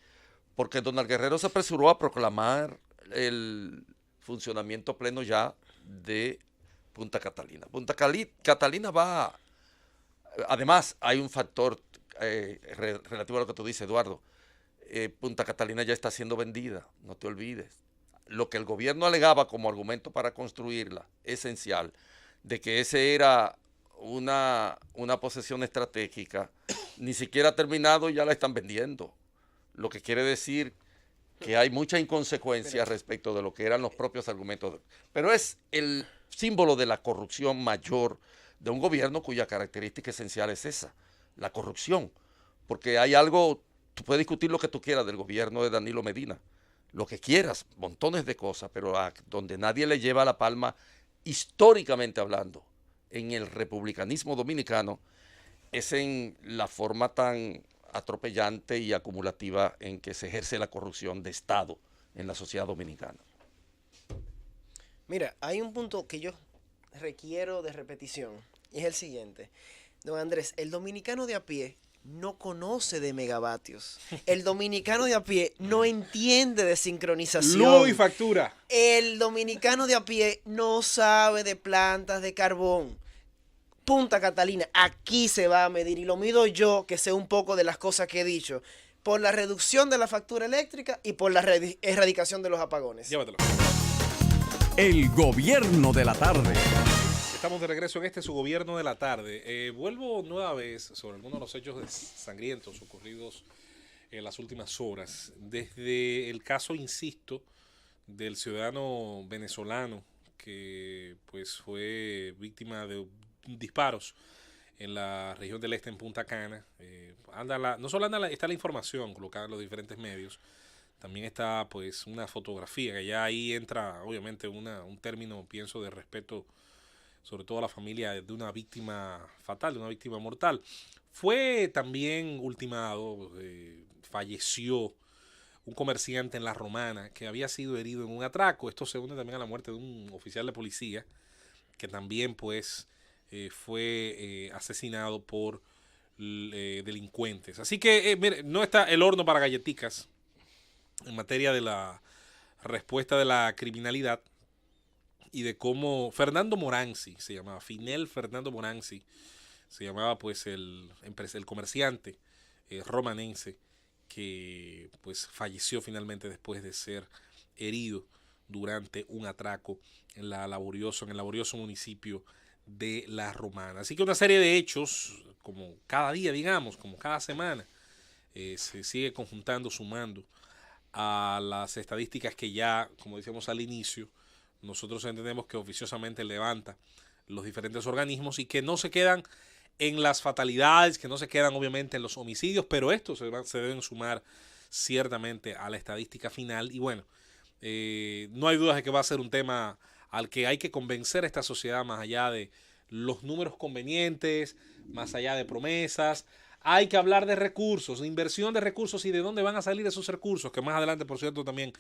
S4: Porque Donald Guerrero se apresuró a proclamar el funcionamiento pleno ya de Punta Catalina. Punta Catalina va, además hay un factor relativo a lo que tú dices, Eduardo. Punta Catalina ya está siendo vendida, no te olvides. Lo que el gobierno alegaba como argumento para construirla, esencial, de que ese era una posesión estratégica, ni siquiera ha terminado y ya la están vendiendo. Lo que quiere decir que hay mucha inconsecuencia respecto de lo que eran los propios argumentos. Pero es el símbolo de la corrupción mayor de un gobierno cuya característica esencial es esa, la corrupción. Porque hay algo, tú puedes discutir lo que tú quieras del gobierno de Danilo Medina, lo que quieras, montones de cosas, pero donde nadie le lleva la palma, históricamente hablando, en el republicanismo dominicano, es en la forma tan atropellante y acumulativa en que se ejerce la corrupción de Estado en la sociedad dominicana.
S3: Mira, hay un punto que yo requiero de repetición y es el siguiente. Don Andrés, el dominicano de a pie no conoce de megavatios. El dominicano de a pie no entiende de sincronización.
S2: Luz y factura.
S3: El dominicano de a pie no sabe de plantas de carbón. Punta Catalina, aquí se va a medir, y lo mido yo, que sé un poco de las cosas que he dicho, por la reducción de la factura eléctrica y por la erradicación de los apagones.
S2: Llévatelo.
S1: El gobierno de la tarde.
S2: Estamos de regreso en su gobierno de la tarde. Vuelvo nueva vez sobre algunos de los hechos sangrientos ocurridos en las últimas horas. Desde el caso, insisto, del ciudadano venezolano que pues fue víctima de disparos en la región del este, en Punta Cana. No solo está la información colocada en los diferentes medios, también está pues una fotografía, que ya ahí entra obviamente un término, pienso, de respeto, sobre todo a la familia de una víctima fatal, de una víctima mortal. Fue también ultimado, falleció un comerciante en La Romana que había sido herido en un atraco. Esto se une también a la muerte de un oficial de policía que también pues fue asesinado por delincuentes. Así que mire, no está el horno para galletitas en materia de la respuesta de la criminalidad y de cómo Fernando Moranzi se llamaba, Finel Fernando Moranzi se llamaba pues el comerciante romanense que pues falleció finalmente después de ser herido durante un atraco en el laborioso municipio de La Romana. Así que una serie de hechos, como cada día, digamos, como cada semana, se sigue conjuntando, sumando a las estadísticas que ya, como decíamos al inicio, nosotros entendemos que oficiosamente levanta los diferentes organismos y que no se quedan en las fatalidades, que no se quedan obviamente en los homicidios, pero estos se deben sumar ciertamente a la estadística final. Y bueno, no hay dudas de que va a ser un tema al que hay que convencer a esta sociedad más allá de los números convenientes, más allá de promesas. Hay que hablar de recursos, de inversión de recursos y de dónde van a salir esos recursos, que más adelante, por cierto, también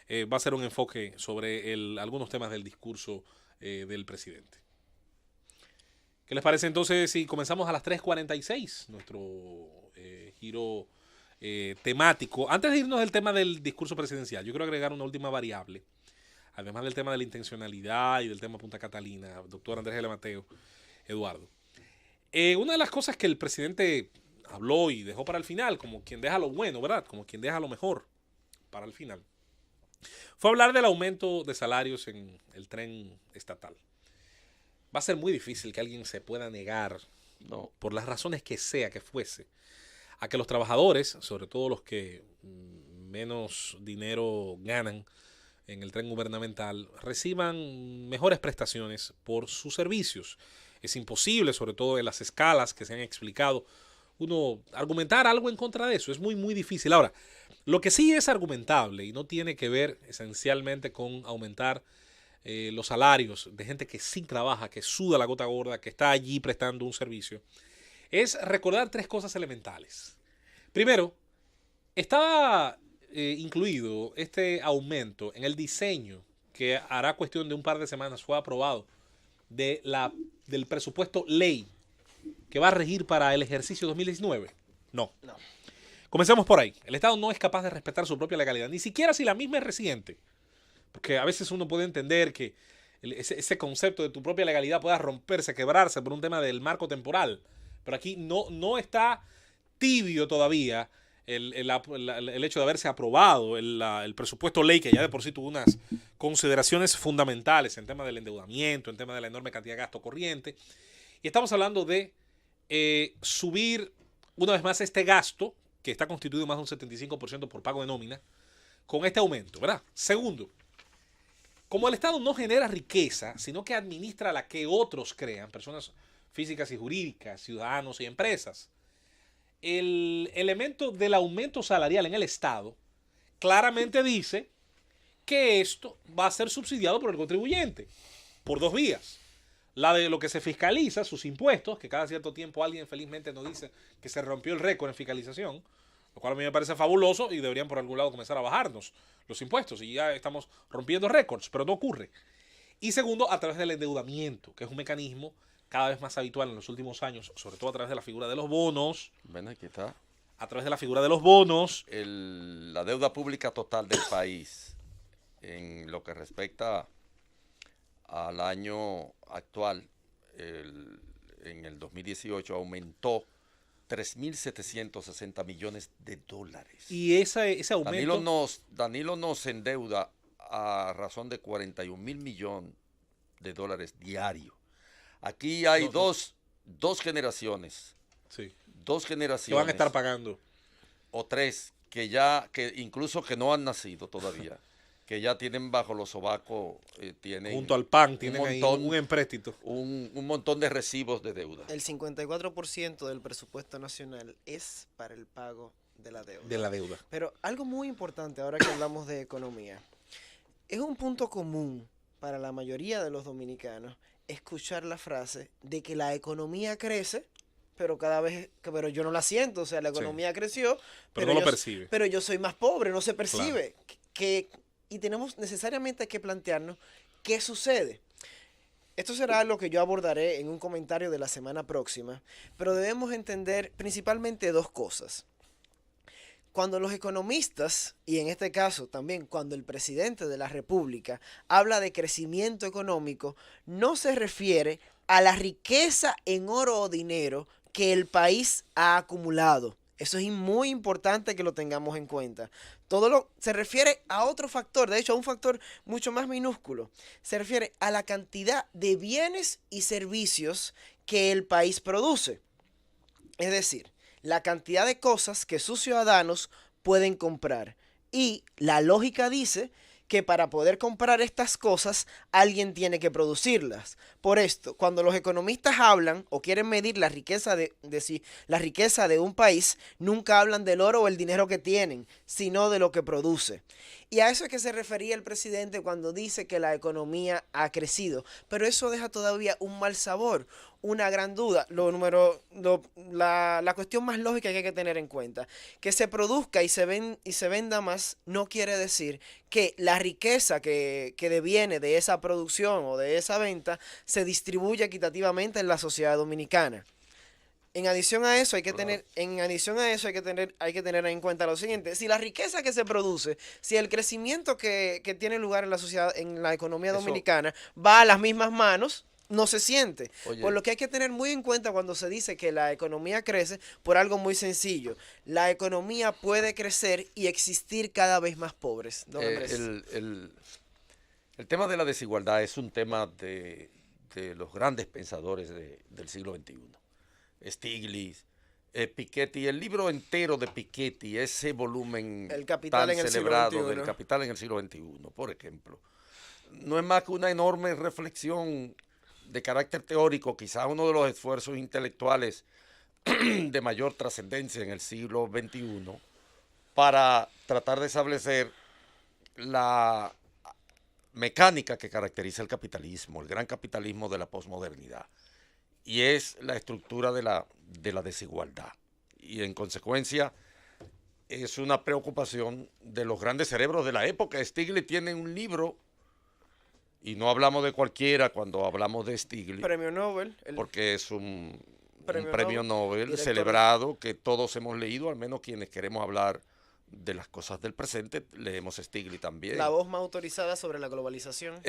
S2: va a ser un enfoque sobre algunos temas del discurso del presidente. ¿Qué les parece entonces si comenzamos a las 3:46 nuestro giro temático? Antes de irnos del tema del discurso presidencial, yo quiero agregar una última variable, además del tema de la intencionalidad y del tema Punta Catalina, doctor Andrés L. Mateo, Eduardo. Una de las cosas que el presidente habló y dejó para el final, como quien deja lo bueno, ¿verdad? Como quien deja lo mejor para el final, fue hablar del aumento de salarios en el tren estatal. Va a ser muy difícil que alguien se pueda negar, no, por las razones que sea que fuese, a que los trabajadores, sobre todo los que menos dinero ganan en el tren gubernamental, reciban mejores prestaciones por sus servicios. Es imposible, sobre todo en las escalas que se han explicado, uno argumentar algo en contra de eso. Es muy, muy difícil. Ahora, lo que sí es argumentable y no tiene que ver esencialmente con aumentar los salarios de gente que sí trabaja, que suda la gota gorda, que está allí prestando un servicio, es recordar tres cosas elementales. Primero, estaba incluido este aumento en el diseño que hará cuestión de un par de semanas fue aprobado del presupuesto ley que va a regir para el ejercicio 2019. No. Comencemos por ahí. El Estado no es capaz de respetar su propia legalidad, ni siquiera si la misma es reciente. Porque a veces uno puede entender que ese concepto de tu propia legalidad pueda romperse, quebrarse por un tema del marco temporal. Pero aquí no está tibio todavía el hecho de haberse aprobado el presupuesto ley, que ya de por sí tuvo unas consideraciones fundamentales en tema del endeudamiento, en tema de la enorme cantidad de gasto corriente. Y estamos hablando de subir una vez más este gasto, que está constituido más de un 75% por pago de nómina, con este aumento, ¿verdad? Segundo, como el Estado no genera riqueza, sino que administra la que otros crean, personas físicas y jurídicas, ciudadanos y empresas, el elemento del aumento salarial en el Estado claramente dice que esto va a ser subsidiado por el contribuyente, por dos vías. La de lo que se fiscaliza, sus impuestos, que cada cierto tiempo alguien felizmente nos dice que se rompió el récord en fiscalización, lo cual a mí me parece fabuloso y deberían por algún lado comenzar a bajarnos los impuestos y ya estamos rompiendo récords, pero no ocurre. Y segundo, a través del endeudamiento, que es un mecanismo cada vez más habitual en los últimos años, sobre todo a través de la figura de los bonos.
S4: Ven, aquí está.
S2: A través de la figura de los bonos.
S4: La deuda pública total del país, en lo que respecta al año actual, en el 2018, aumentó 3.760 millones de dólares.
S2: Y ese aumento...
S4: Danilo nos endeuda a razón de 41.000 millones de dólares diarios. Aquí hay dos generaciones.
S2: Sí.
S4: Dos generaciones.
S2: Que van a estar pagando.
S4: O tres, que incluso que no han nacido todavía, que ya tienen bajo los sobacos, tienen
S2: Junto al PAN tienen ahí
S4: montón,
S2: un empréstito.
S4: un montón de recibos de deuda.
S3: El 54% del presupuesto nacional es para el pago de la deuda.
S2: De la deuda.
S3: Pero algo muy importante ahora que hablamos de economía, es un punto común para la mayoría de los dominicanos escuchar la frase de que la economía crece, pero pero yo no la siento, o sea, la
S2: Sí.
S3: economía creció,
S2: Pero no lo
S3: yo,
S2: percibe.
S3: pero yo soy más pobre, no se percibe. Y tenemos necesariamente que plantearnos qué sucede. Esto será algo que yo abordaré en un comentario de la semana próxima, pero debemos entender principalmente dos cosas. Cuando los economistas, y en este caso también cuando el presidente de la República habla de crecimiento económico, no se refiere a la riqueza en oro o dinero que el país ha acumulado. Eso es muy importante que lo tengamos en cuenta. Se refiere a otro factor, de hecho a un factor mucho más minúsculo. Se refiere a la cantidad de bienes y servicios que el país produce. Es decir, la cantidad de cosas que sus ciudadanos pueden comprar. Y la lógica dice que para poder comprar estas cosas, alguien tiene que producirlas. Por esto, cuando los economistas hablan o quieren medir la riqueza la riqueza de un país, nunca hablan del oro o el dinero que tienen, sino de lo que produce. Y a eso es que se refería el presidente cuando dice que la economía ha crecido. Pero eso deja todavía un mal sabor, una gran duda. La cuestión más lógica que hay que tener en cuenta, que se produzca y se venda más, no quiere decir que la riqueza que deviene de esa producción o de esa venta se distribuya equitativamente en la sociedad dominicana. En adición a eso hay que tener en cuenta lo siguiente: si la riqueza que se produce, si el crecimiento que tiene lugar en la sociedad, en la economía dominicana, va a las mismas manos, no se siente.
S4: Oye.
S3: Por lo que hay que tener muy en cuenta cuando se dice que la economía crece, por algo muy sencillo: la economía puede crecer y existir cada vez más pobres. Don Andrés.
S4: El tema de la desigualdad es un tema de los grandes pensadores del siglo XXI. Stiglitz, Piketty, el libro entero de Piketty, ese volumen
S3: El Capital
S4: tan
S3: en el siglo
S4: celebrado
S3: XXI.
S4: del Capital en el siglo XXI, por ejemplo, no es más que una enorme reflexión de carácter teórico, quizás uno de los esfuerzos intelectuales de mayor trascendencia en el siglo XXI, para tratar de establecer la mecánica que caracteriza el capitalismo, el gran capitalismo de la posmodernidad. Y es la estructura de la desigualdad. Y en consecuencia es una preocupación de los grandes cerebros de la época. Stiglitz tiene un libro, y no hablamos de cualquiera cuando hablamos de Stiglitz,
S3: Premio Nobel.
S4: porque es un
S3: Premio
S4: premio Nobel
S3: director.
S4: celebrado que todos hemos leído, al menos quienes queremos hablar de las cosas del presente, leemos Stiglitz también.
S3: La voz más autorizada sobre la globalización.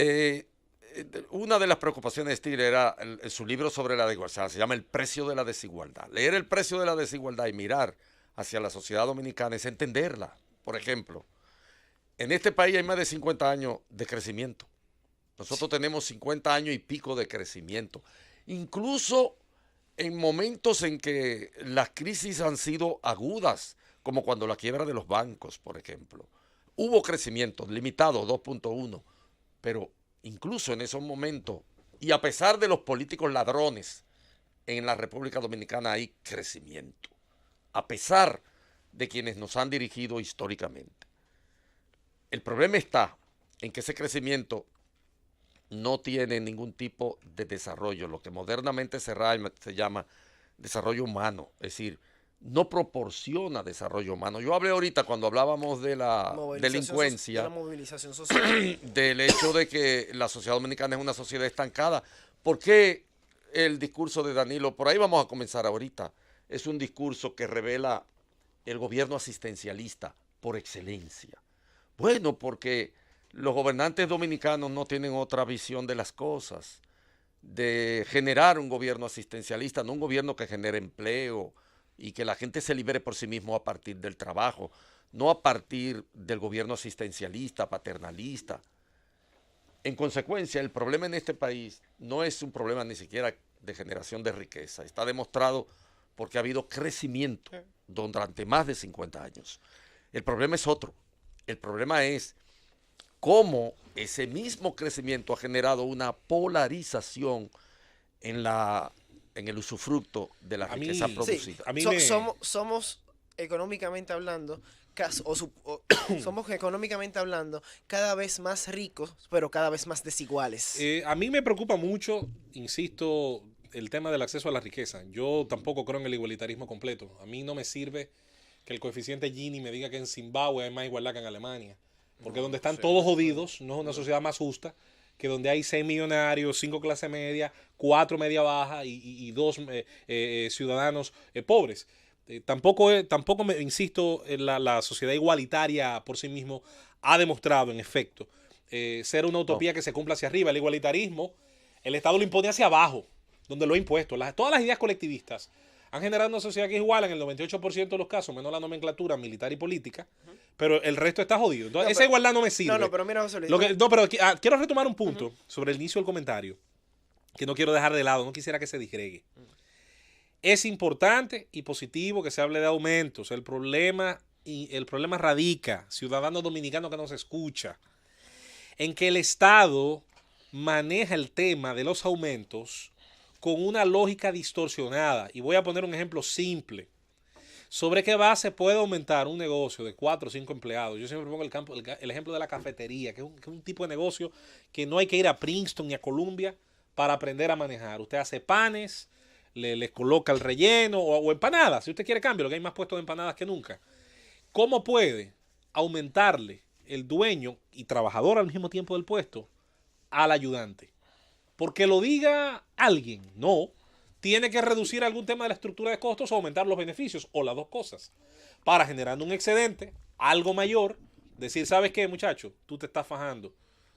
S4: Una de las preocupaciones de Stiglitz era su libro sobre la desigualdad, se llama El precio de la desigualdad. Leer El precio de la desigualdad y mirar hacia la sociedad dominicana es entenderla. Por ejemplo, en este país hay más de 50 años de crecimiento. Nosotros tenemos 50 años y pico de crecimiento. Incluso en momentos en que las crisis han sido agudas, como cuando la quiebra de los bancos, por ejemplo. Hubo crecimiento limitado, 2.1, pero incluso en esos momentos, y a pesar de los políticos ladrones, en la República Dominicana hay crecimiento, a pesar de quienes nos han dirigido históricamente. El problema está en que ese crecimiento no tiene ningún tipo de desarrollo, lo que modernamente se llama desarrollo humano, es decir, no proporciona desarrollo humano. Yo hablé ahorita cuando hablábamos de la delincuencia,
S3: de la movilización social.
S4: del hecho de que la sociedad dominicana es una sociedad estancada. ¿Por qué el discurso de Danilo, por ahí vamos a comenzar ahorita, es un discurso que revela el gobierno asistencialista por excelencia? Bueno, porque los gobernantes dominicanos no tienen otra visión de las cosas, de generar un gobierno asistencialista, no un gobierno que genere empleo y que la gente se libere por sí mismo a partir del trabajo, no a partir del gobierno asistencialista, paternalista. En consecuencia, el problema en este país no es un problema ni siquiera de generación de riqueza. Está demostrado porque ha habido crecimiento durante más de 50 años. El problema es otro. El problema es cómo ese mismo crecimiento ha generado una polarización en el usufructo de la
S2: A mí-
S4: riqueza
S2: Sí,
S4: producida.
S2: a mí
S3: Somos económicamente hablando, somos económicamente hablando cada vez más ricos, pero cada vez más desiguales.
S2: A mí me preocupa mucho, insisto, el tema del acceso a la riqueza. Yo tampoco creo en el igualitarismo completo. A mí no me sirve que el coeficiente Gini me diga que en Zimbabue hay más igualdad que en Alemania. Porque donde están todos jodidos, no es una sociedad más justa que donde hay 6 millonarios, 5 clase media, 4 media baja y 2 ciudadanos pobres. Tampoco me insisto, la sociedad igualitaria por sí mismo ha demostrado, en efecto, ser una utopía que se cumpla hacia arriba. El igualitarismo, el Estado lo impone hacia abajo, donde lo ha impuesto. Todas las ideas colectivistas han generado una sociedad que es igual en el 98% de los casos, menos la nomenclatura militar y política, pero el resto está jodido. Entonces, esa igualdad no me sirve.
S3: No, pero mira, José Luis.
S2: Pero quiero retomar un punto sobre el inicio del comentario, que no quiero dejar de lado, no quisiera que se disgregue. Es importante y positivo que se hable de aumentos. El problema radica, ciudadano dominicano que nos escucha, en que el Estado maneja el tema de los aumentos con una lógica distorsionada. Y voy a poner un ejemplo simple. ¿Sobre qué base puede aumentar un negocio de 4 o 5 empleados? Yo siempre pongo el ejemplo de la cafetería, que es un tipo de negocio que no hay que ir a Princeton ni a Columbia para aprender a manejar. Usted hace panes, le coloca el relleno o empanadas. Si usted quiere cambio, lo que hay más puestos de empanadas que nunca. ¿Cómo puede aumentarle el dueño y trabajador al mismo tiempo del puesto al ayudante? Porque lo diga alguien, no. Tiene que reducir algún tema de la estructura de costos o aumentar los beneficios, o las dos cosas, para generando un excedente, algo mayor, decir, ¿sabes qué, muchacho? Tú te estás fajando.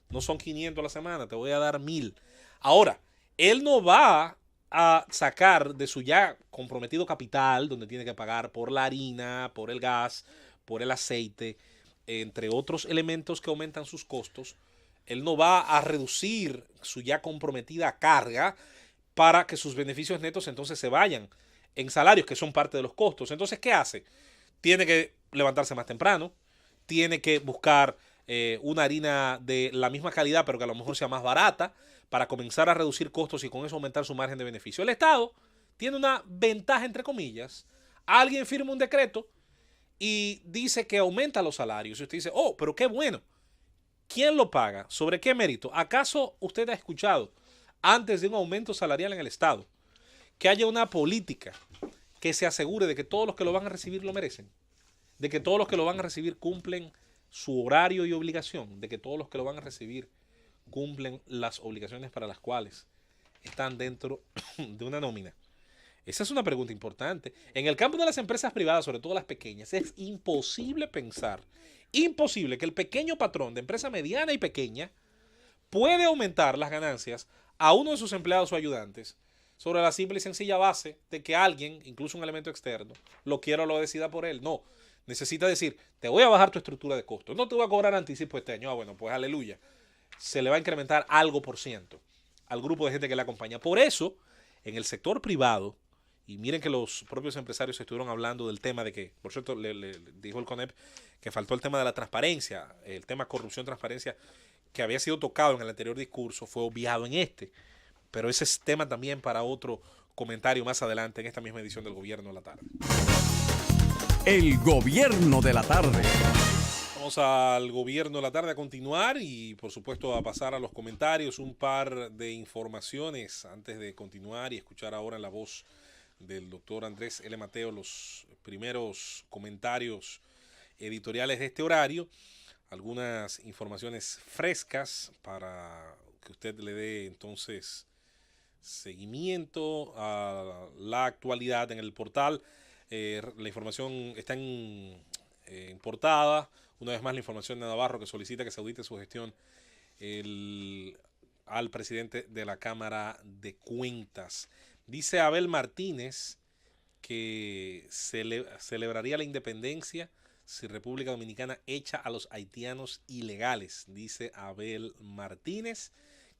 S2: No son 500 a la semana, te voy a dar 1000. Ahora, él no va a sacar de su ya comprometido capital, donde tiene que pagar por la harina, por el gas, por el aceite, entre otros elementos que aumentan sus costos. Él no va a reducir su ya comprometida carga para que sus beneficios netos entonces se vayan en salarios que son parte de los costos. Entonces, ¿qué hace? Tiene que levantarse más temprano, tiene que buscar una harina de la misma calidad, pero que a lo mejor sea más barata, para comenzar a reducir costos y con eso aumentar su margen de beneficio. El Estado tiene una ventaja, entre comillas. Alguien firma un decreto y dice que aumenta los salarios. Y usted dice, oh, pero qué bueno. ¿Quién lo paga? ¿Sobre qué mérito? ¿Acaso usted ha escuchado, antes de un aumento salarial en el Estado, que haya una política que se asegure de que todos los que lo van a recibir lo merecen? De que todos los que lo van a recibir cumplen su horario y obligación, de que todos los que lo van a recibir cumplen las obligaciones para las cuales están dentro de una nómina. Esa es una pregunta importante. En el campo de las empresas privadas, sobre todo las pequeñas, es imposible pensar, imposible que el pequeño patrón de empresa mediana y pequeña puede aumentar las ganancias a uno de sus empleados o ayudantes sobre la simple y sencilla base de que alguien, incluso un elemento externo, lo quiera o lo decida por él. No, necesita decir, te voy a bajar tu estructura de costos, no te voy a cobrar anticipo este año. Ah, bueno, pues aleluya. Se le va a incrementar algo por ciento al grupo de gente que le acompaña. Por eso, en el sector privado, y miren que los propios empresarios estuvieron hablando del tema de que, por cierto, le dijo el CONEP que faltó el tema de la transparencia, el tema corrupción, transparencia, que había sido tocado en el anterior discurso, fue obviado en este. Pero ese es tema también para otro comentario más adelante en esta misma edición del Gobierno de la Tarde.
S1: El Gobierno de la Tarde.
S2: Vamos al Gobierno de la Tarde a continuar y por supuesto a pasar a los comentarios. Un par de informaciones antes de continuar y escuchar ahora en la voz del doctor Andrés L. Mateo los primeros comentarios editoriales de este horario. Algunas informaciones frescas para que usted le dé entonces seguimiento a la actualidad en el portal. La información está en portada. Una vez más la información de Navarro, que solicita que se audite su gestión al presidente de la Cámara de Cuentas. Dice Abel Martínez que celebraría la independencia si República Dominicana echa a los haitianos ilegales. Dice Abel Martínez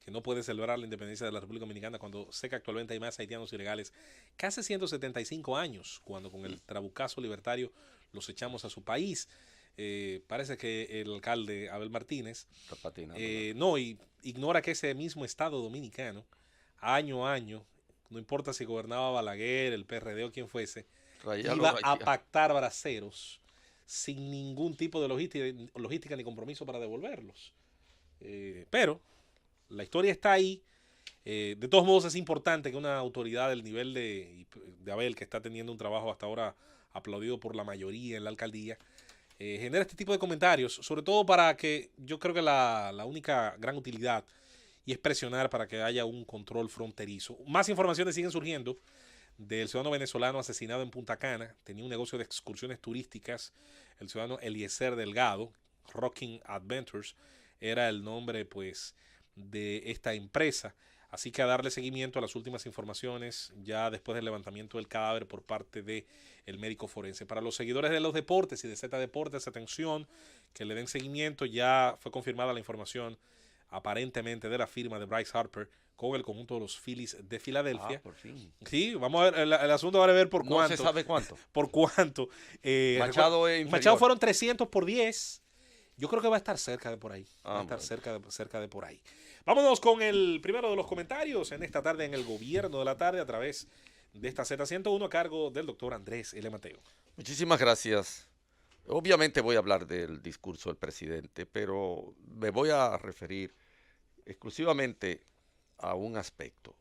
S2: que no puede celebrar la independencia de la República Dominicana cuando sé que actualmente hay más haitianos ilegales que hace 175 años, cuando con el trabucazo libertario los echamos a su país. Parece que el alcalde Abel Martínez
S4: Está patinando.
S2: no, y ignora que ese mismo Estado dominicano, año a año, no importa si gobernaba Balaguer, el PRD o quien fuese,
S4: Traía a
S2: iba
S4: los
S2: a
S4: haitianos.
S2: pactar braceros sin ningún tipo de logística ni compromiso para devolverlos. Pero la historia está ahí. De todos modos, es importante que una autoridad del nivel de Abel, que está teniendo un trabajo hasta ahora aplaudido por la mayoría en la alcaldía, genere este tipo de comentarios, sobre todo para que yo creo que la única gran utilidad y es presionar para que haya un control fronterizo. Más informaciones siguen surgiendo del ciudadano venezolano asesinado en Punta Cana. Tenía un negocio de excursiones turísticas. El ciudadano Eliezer Delgado, Rocking Adventures, era el nombre pues de esta empresa. Así que a darle seguimiento a las últimas informaciones ya después del levantamiento del cadáver por parte de el médico forense. Para los seguidores de los deportes y de Z Deportes, atención, que le den seguimiento. Ya fue confirmada la información aparentemente de la firma de Bryce Harper con el conjunto de los Phillies de Filadelfia.
S4: Por fin.
S2: Sí, vamos a ver, el asunto va a ver por
S4: No
S2: cuánto.
S4: se sabe cuánto.
S2: Por cuánto.
S4: Machado es inferior.
S2: Machado fueron 300 por 10. Yo creo que va a estar cerca de por ahí. Va a estar
S4: bueno.
S2: cerca de por ahí. Vámonos con el primero de los comentarios en esta tarde en el Gobierno de la Tarde a través de esta Z101 a cargo del doctor Andrés L. Mateo.
S4: Muchísimas gracias. Obviamente voy a hablar del discurso del presidente, pero me voy a referir exclusivamente a un aspecto.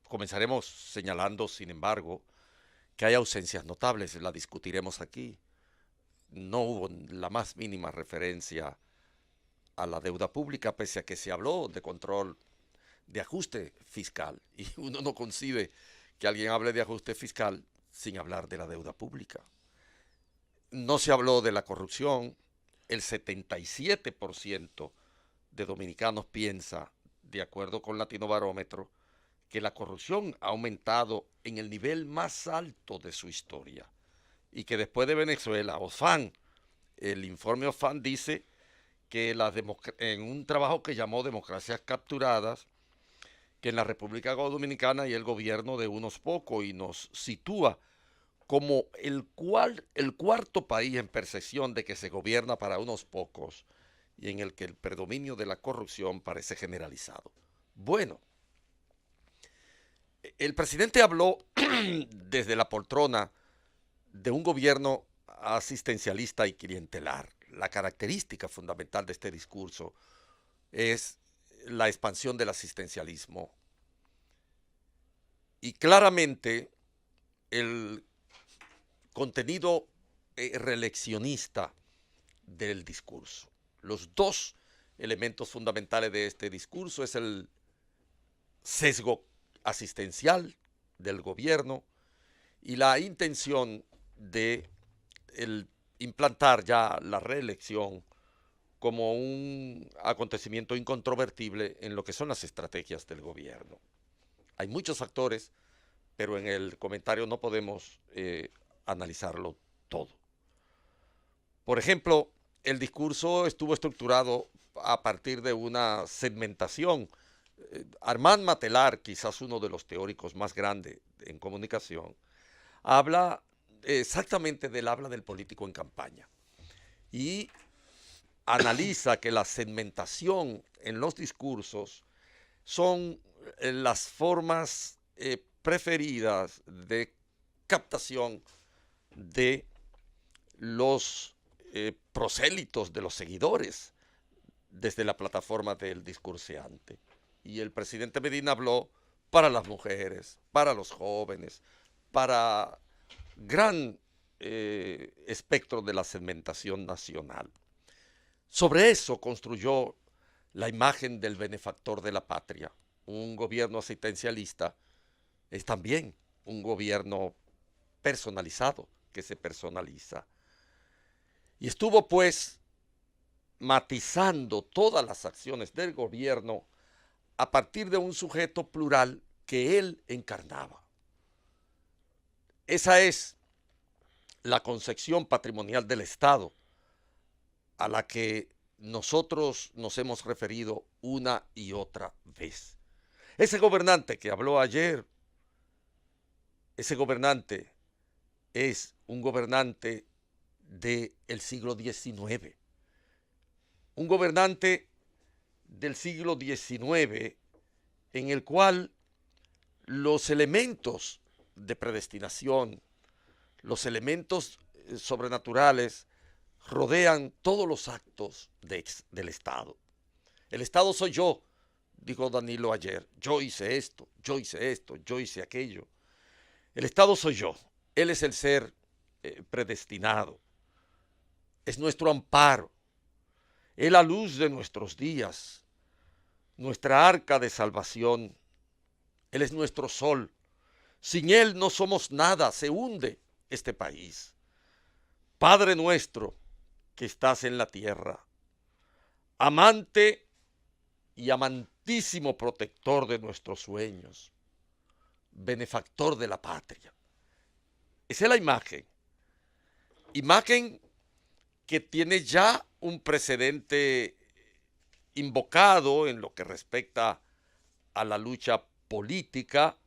S4: Comenzaremos señalando, sin embargo, que hay ausencias notables, la discutiremos aquí. No hubo la más mínima referencia a la deuda pública, pese a que se habló de control, de ajuste fiscal, y uno no concibe que alguien hable de ajuste fiscal sin hablar de la deuda pública. No se habló de la corrupción. El 77% de dominicanos piensa, de acuerdo con Latino Barómetro, que la corrupción ha aumentado en el nivel más alto de su historia y que después de Venezuela, OFAN, el informe OFAN dice que en un trabajo que llamó Democracias Capturadas, que en la República Dominicana hay el gobierno de unos pocos y nos sitúa como el cuarto país en percepción de que se gobierna para unos pocos y en el que el predominio de la corrupción parece generalizado. Bueno, el presidente habló desde la poltrona de un gobierno asistencialista y clientelar. La característica fundamental de este discurso es la expansión del asistencialismo. Y claramente el contenido reeleccionista del discurso. Los dos elementos fundamentales de este discurso es el sesgo asistencial del gobierno y la intención de implantar ya la reelección como un acontecimiento incontrovertible en lo que son las estrategias del gobierno. Hay muchos factores, pero en el comentario no podemos analizarlo todo. Por ejemplo, el discurso estuvo estructurado a partir de una segmentación. Armand Matelar, quizás uno de los teóricos más grandes en comunicación, habla exactamente del habla del político en campaña y analiza que la segmentación en los discursos son las formas preferidas de captación de los prosélitos, de los seguidores desde la plataforma del discurseante. Y el presidente Medina habló para las mujeres, para los jóvenes, para gran espectro de la segmentación nacional. Sobre eso construyó la imagen del benefactor de la patria. Un gobierno asistencialista es también un gobierno personalizado, que se personaliza. Y estuvo pues matizando todas las acciones del gobierno a partir de un sujeto plural que él encarnaba. Esa es la concepción patrimonial del Estado a la que nosotros nos hemos referido una y otra vez. Ese gobernante que habló ayer, ese gobernante es un gobernante del siglo XIX. Un gobernante del siglo XIX en el cual los elementos de predestinación, los elementos sobrenaturales rodean todos los actos del Estado. El Estado soy yo, dijo Danilo ayer. Yo hice esto, yo hice esto, yo hice aquello. El Estado soy yo. Él es el ser predestinado. Es nuestro amparo. Es la luz de nuestros días, nuestra arca de salvación. Él es nuestro sol. Sin Él no somos nada, se hunde este país. Padre nuestro que estás en la tierra, amante y amantísimo protector de nuestros sueños, benefactor de la patria. Esa es la imagen. Imagen que tiene ya un precedente invocado en lo que respecta a la lucha política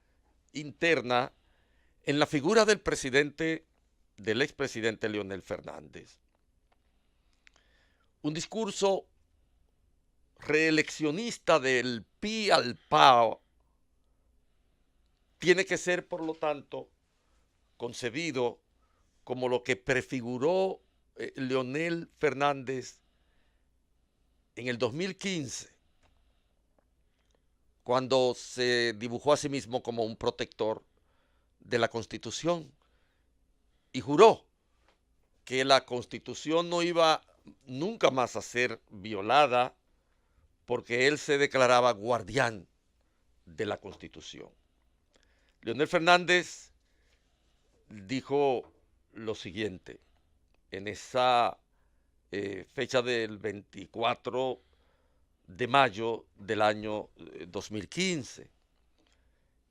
S4: interna en la figura del expresidente Leonel Fernández. Un discurso reeleccionista del pi al pao tiene que ser, por lo tanto, concebido como lo que prefiguró Leonel Fernández en el 2015, cuando se dibujó a sí mismo como un protector de la Constitución y juró que la Constitución no iba nunca más a ser violada porque él se declaraba guardián de la Constitución. Leonel Fernández dijo lo siguiente en esa fecha del 24 de mayo del año 2015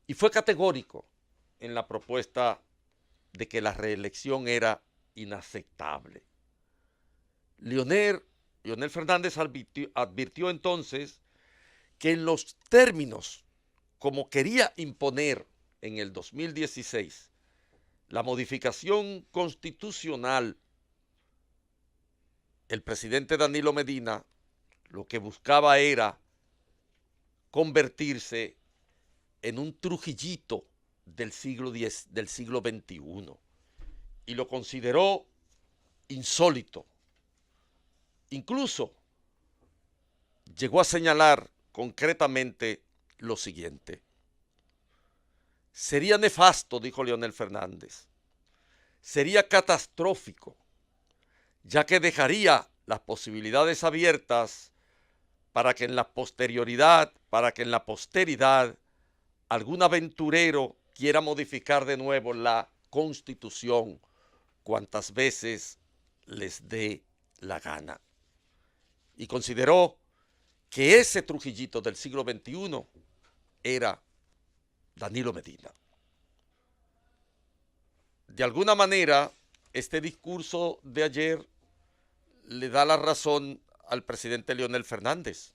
S4: y fue categórico en la propuesta de que la reelección era inaceptable. Leonel Fernández advirtió entonces que en los términos como quería imponer en el 2016 la modificación constitucional, el presidente Danilo Medina lo que buscaba era convertirse en un Trujillito del siglo XXI y lo consideró insólito. Incluso llegó a señalar concretamente lo siguiente: sería nefasto, dijo Leonel Fernández, sería catastrófico, ya que dejaría las posibilidades abiertas para que en la posteridad algún aventurero quiera modificar de nuevo la Constitución cuantas veces les dé la gana. Y consideró que ese Trujillito del siglo XXI era Danilo Medina. De alguna manera, este discurso de ayer le da la razón al presidente Leonel Fernández,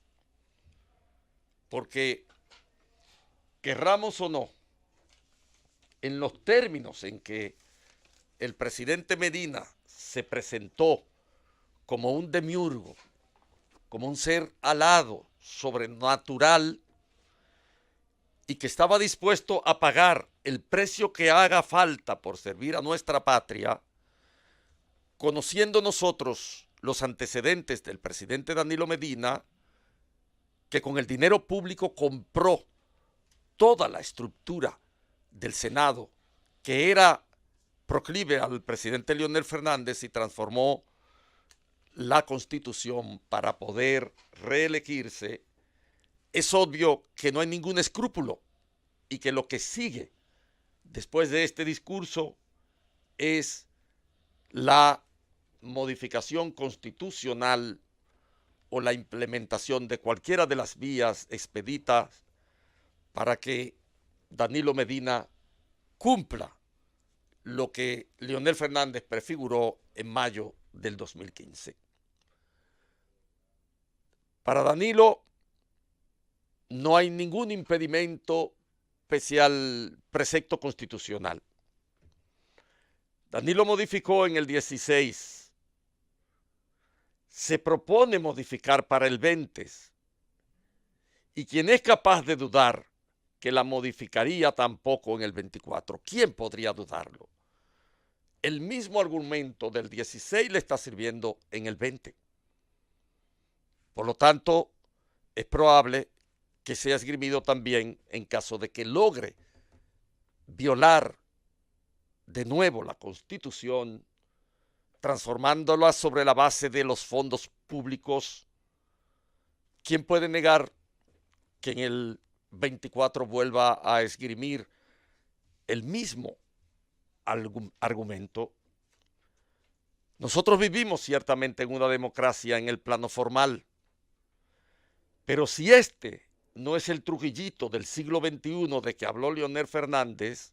S4: porque querramos o no, en los términos en que el presidente Medina se presentó como un demiurgo, como un ser alado, sobrenatural, y que estaba dispuesto a pagar el precio que haga falta por servir a nuestra patria, conociendo nosotros los antecedentes del presidente Danilo Medina, que con el dinero público compró toda la estructura del Senado, que era proclive al presidente Leonel Fernández, y transformó la Constitución para poder reelegirse, es obvio que no hay ningún escrúpulo y que lo que sigue después de este discurso es la modificación constitucional o la implementación de cualquiera de las vías expeditas para que Danilo Medina cumpla lo que Leonel Fernández prefiguró en mayo del 2015. Para Danilo no hay ningún impedimento especial, precepto constitucional. Danilo modificó en el 16 se propone modificar para el 20 y quien es capaz de dudar que la modificaría tampoco en el 24, ¿quién podría dudarlo? El mismo argumento del 16 le está sirviendo en el 20. Por lo tanto, es probable que sea esgrimido también en caso de que logre violar de nuevo la Constitución, transformándola sobre la base de los fondos públicos. ¿Quién puede negar que en el 24 vuelva a esgrimir el mismo argumento? Nosotros vivimos ciertamente en una democracia en el plano formal, pero si este no es el Trujillito del siglo XXI de que habló Leonel Fernández,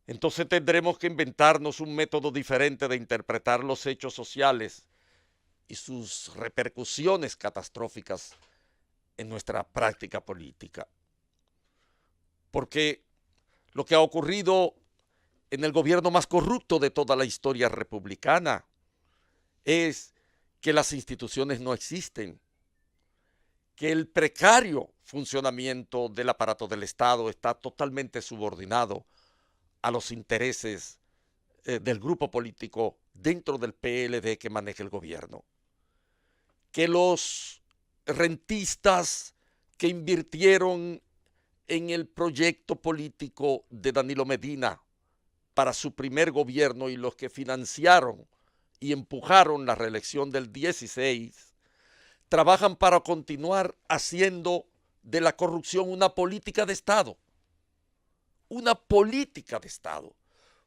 S4: entonces tendremos que inventarnos un método diferente de interpretar los hechos sociales y sus repercusiones catastróficas en nuestra práctica política. Porque lo que ha ocurrido en el gobierno más corrupto de toda la historia republicana es que las instituciones no existen, que el precario funcionamiento del aparato del Estado está totalmente subordinado a los intereses del grupo político dentro del PLD que maneja el gobierno, que los rentistas que invirtieron en el proyecto político de Danilo Medina para su primer gobierno y los que financiaron y empujaron la reelección del 16, trabajan para continuar haciendo de la corrupción una política de Estado. Una política de Estado.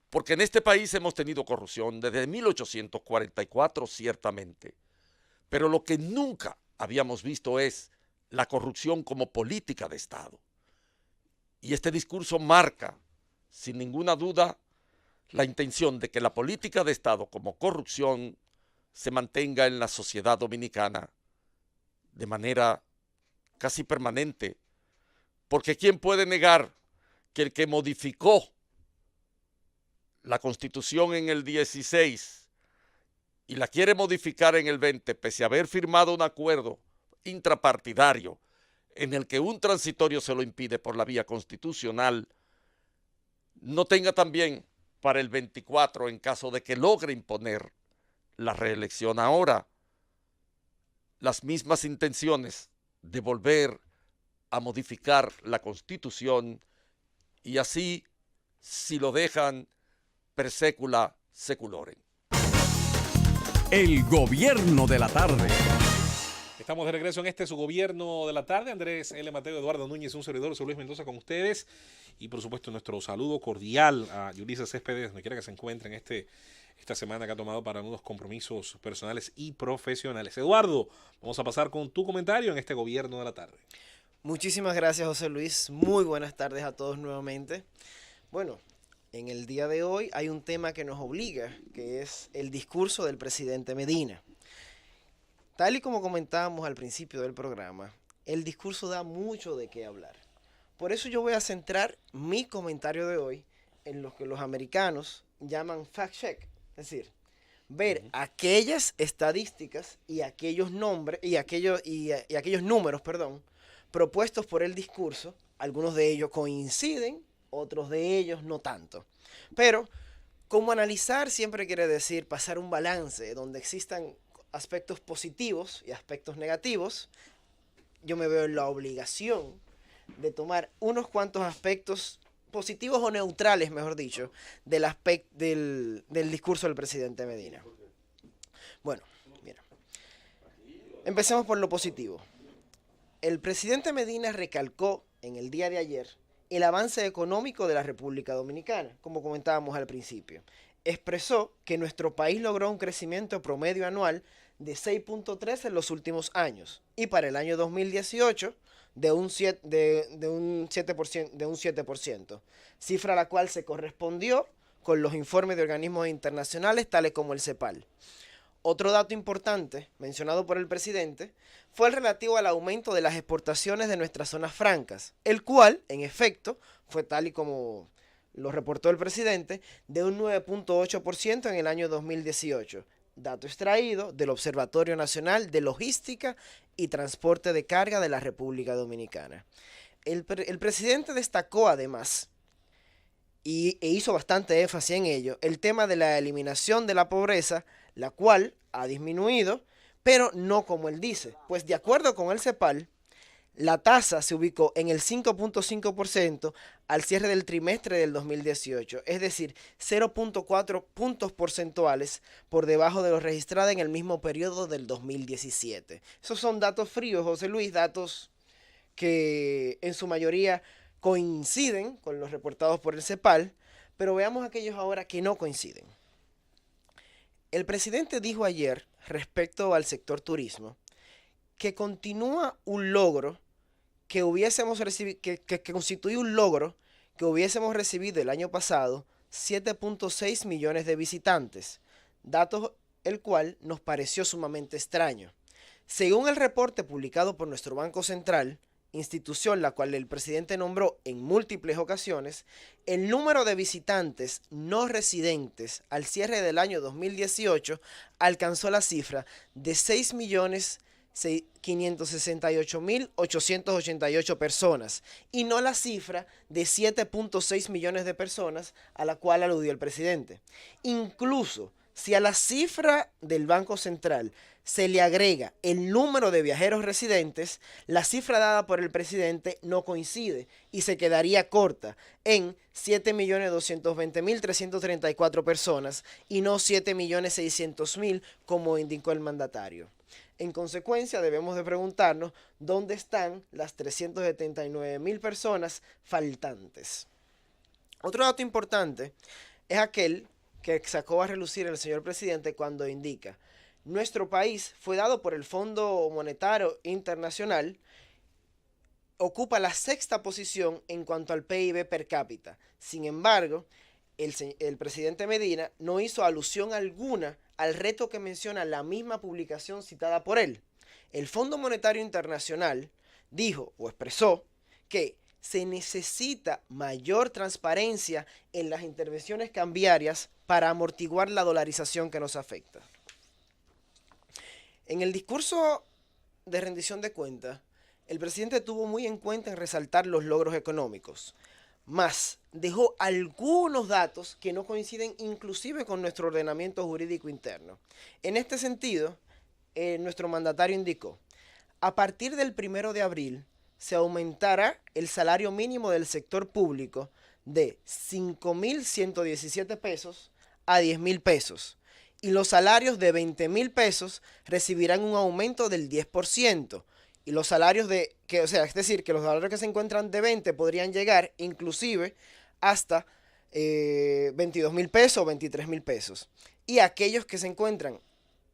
S4: Porque en este país hemos tenido corrupción desde 1844, ciertamente. Pero lo que nunca habíamos visto es la corrupción como política de Estado. Y este discurso marca, sin ninguna duda, la intención de que la política de Estado como corrupción se mantenga en la sociedad dominicana de manera casi permanente. Porque ¿quién puede negar que el que modificó la Constitución en el 16 y la quiere modificar en el 20, pese a haber firmado un acuerdo intrapartidario en el que un transitorio se lo impide por la vía constitucional, no tenga también para el 24, en caso de que logre imponer la reelección ahora, las mismas intenciones de volver a modificar la Constitución y así, si lo dejan, per secula seculoren.
S1: El gobierno de la tarde.
S2: Estamos de regreso en este su gobierno de la tarde. Andrés L. Mateo, Eduardo Núñez, un servidor, soy Luis Mendoza con ustedes. Y por supuesto nuestro saludo cordial a Yulisa Céspedes, donde quiera que se encuentren esta semana que ha tomado para unos compromisos personales y profesionales. Eduardo, vamos a pasar con tu comentario en este gobierno de la tarde.
S3: Muchísimas gracias, José Luis. Muy buenas tardes a todos nuevamente. Bueno, en el día de hoy hay un tema que nos obliga, que es el discurso del presidente Medina. Tal y como comentábamos al principio del programa, el discurso da mucho de qué hablar. Por eso yo voy a centrar mi comentario de hoy en lo que los americanos llaman fact check, es decir, ver aquellas estadísticas y aquellos nombres y aquellos números, propuestos por el discurso. Algunos de ellos coinciden, otros de ellos no tanto. Pero como analizar siempre quiere decir pasar un balance donde existan aspectos positivos y aspectos negativos, yo me veo en la obligación de tomar unos cuantos aspectos positivos o neutrales, mejor dicho, del discurso del presidente Medina. Bueno, mira, empecemos por lo positivo. El presidente Medina recalcó en el día de ayer el avance económico de la República Dominicana, como comentábamos al principio. Expresó que nuestro país logró un crecimiento promedio anual de 6.3 en los últimos años y para el año 2018 de un 7%, cifra a la cual se correspondió con los informes de organismos internacionales tales como el CEPAL. Otro dato importante mencionado por el presidente fue el relativo al aumento de las exportaciones de nuestras zonas francas, el cual, en efecto, fue tal y como lo reportó el presidente, de un 9.8% en el año 2018, dato extraído del Observatorio Nacional de Logística y Transporte de Carga de la República Dominicana. El presidente destacó además, e hizo bastante énfasis en ello, el tema de la eliminación de la pobreza, la cual ha disminuido, pero no como él dice, pues de acuerdo con el CEPAL, la tasa se ubicó en el 5.5% al cierre del trimestre del 2018, es decir, 0.4 puntos porcentuales por debajo de lo registrado en el mismo periodo del 2017. Esos son datos fríos, José Luis, datos que en su mayoría coinciden con los reportados por el CEPAL, pero veamos aquellos ahora que no coinciden. El presidente dijo ayer respecto al sector turismo que continúa un logro que hubiésemos recibido, que constituye un logro que hubiésemos recibido el año pasado 7.6 millones de visitantes, dato el cual nos pareció sumamente extraño. Según el reporte publicado por nuestro Banco Central, institución la cual el presidente nombró en múltiples ocasiones, el número de visitantes no residentes al cierre del año 2018 alcanzó la cifra de 6.568.888 personas y no la cifra de 7.6 millones de personas a la cual aludió el presidente. Incluso si a la cifra del Banco Central se le agrega el número de viajeros residentes, la cifra dada por el presidente no coincide y se quedaría corta en 7.220.334 personas y no 7.600.000 como indicó el mandatario. En consecuencia, debemos de preguntarnos dónde están las 379.000 personas faltantes. Otro dato importante es aquel que sacó a relucir el señor presidente cuando indica: nuestro país fue dado por el Fondo Monetario Internacional, ocupa la 6ª posición en cuanto al PIB per cápita. Sin embargo, el presidente Medina no hizo alusión alguna al reto que menciona la misma publicación citada por él. El Fondo Monetario Internacional dijo o expresó que se necesita mayor transparencia en las intervenciones cambiarias para amortiguar la dolarización que nos afecta. En el discurso de rendición de cuentas, el presidente tuvo muy en cuenta en resaltar los logros económicos, mas dejó algunos datos que no coinciden inclusive con nuestro ordenamiento jurídico interno. En este sentido, nuestro mandatario indicó: a partir del 1 de abril se aumentará el salario mínimo del sector público de 5.117 pesos a 10.000 pesos. Y los salarios de 20.000 pesos recibirán un aumento del 10%. Y los salarios es decir, que los salarios que se encuentran de 20 podrían llegar inclusive hasta 22.000 pesos o 23.000 pesos. Y aquellos que se encuentran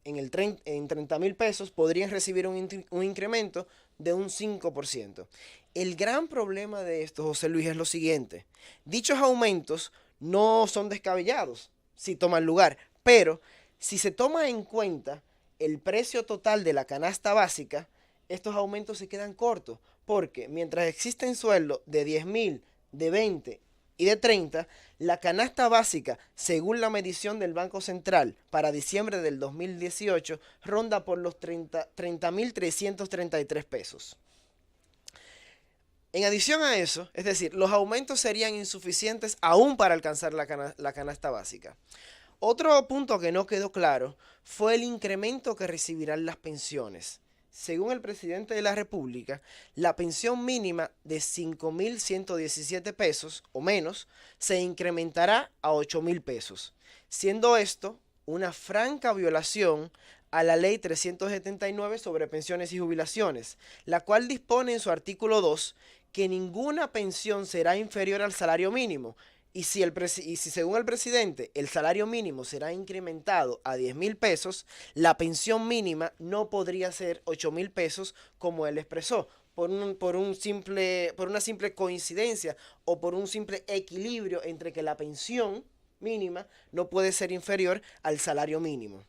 S3: en 30.000 pesos podrían recibir un incremento de un 5%. El gran problema de esto, José Luis, es lo siguiente: dichos aumentos no son descabellados si toman lugar, pero si se toma en cuenta el precio total de la canasta básica, estos aumentos se quedan cortos, porque mientras existen sueldos de 10.000, de 20 y de 30, la canasta básica, según la medición del Banco Central para diciembre del 2018, ronda por los 30.333 pesos. En adición a eso, es decir, los aumentos serían insuficientes aún para alcanzar la canasta básica. Otro punto que no quedó claro fue el incremento que recibirán las pensiones. Según el presidente de la República, la pensión mínima de 5.117 pesos o menos se incrementará a 8.000 pesos, siendo esto una franca violación a la Ley 379 sobre pensiones y jubilaciones, la cual dispone en su artículo 2 que ninguna pensión será inferior al salario mínimo. Y si según el presidente el salario mínimo será incrementado a 10.000 pesos, la pensión mínima no podría ser 8.000 pesos como él expresó, por una simple coincidencia o por un simple equilibrio entre que la pensión mínima no puede ser inferior al salario mínimo.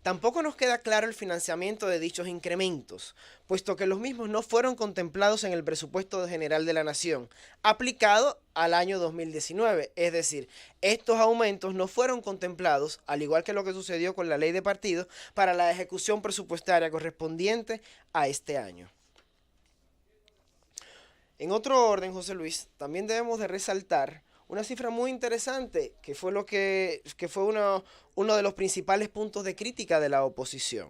S3: Tampoco nos queda claro el financiamiento de dichos incrementos, puesto que los mismos no fueron contemplados en el presupuesto general de la Nación, aplicado al año 2019. Es decir, estos aumentos no fueron contemplados, al igual que lo que sucedió con la ley de partidos, para la ejecución presupuestaria correspondiente a este año. En otro orden, José Luis, también debemos de resaltar una cifra muy interesante, que fue uno de los principales puntos de crítica de la oposición.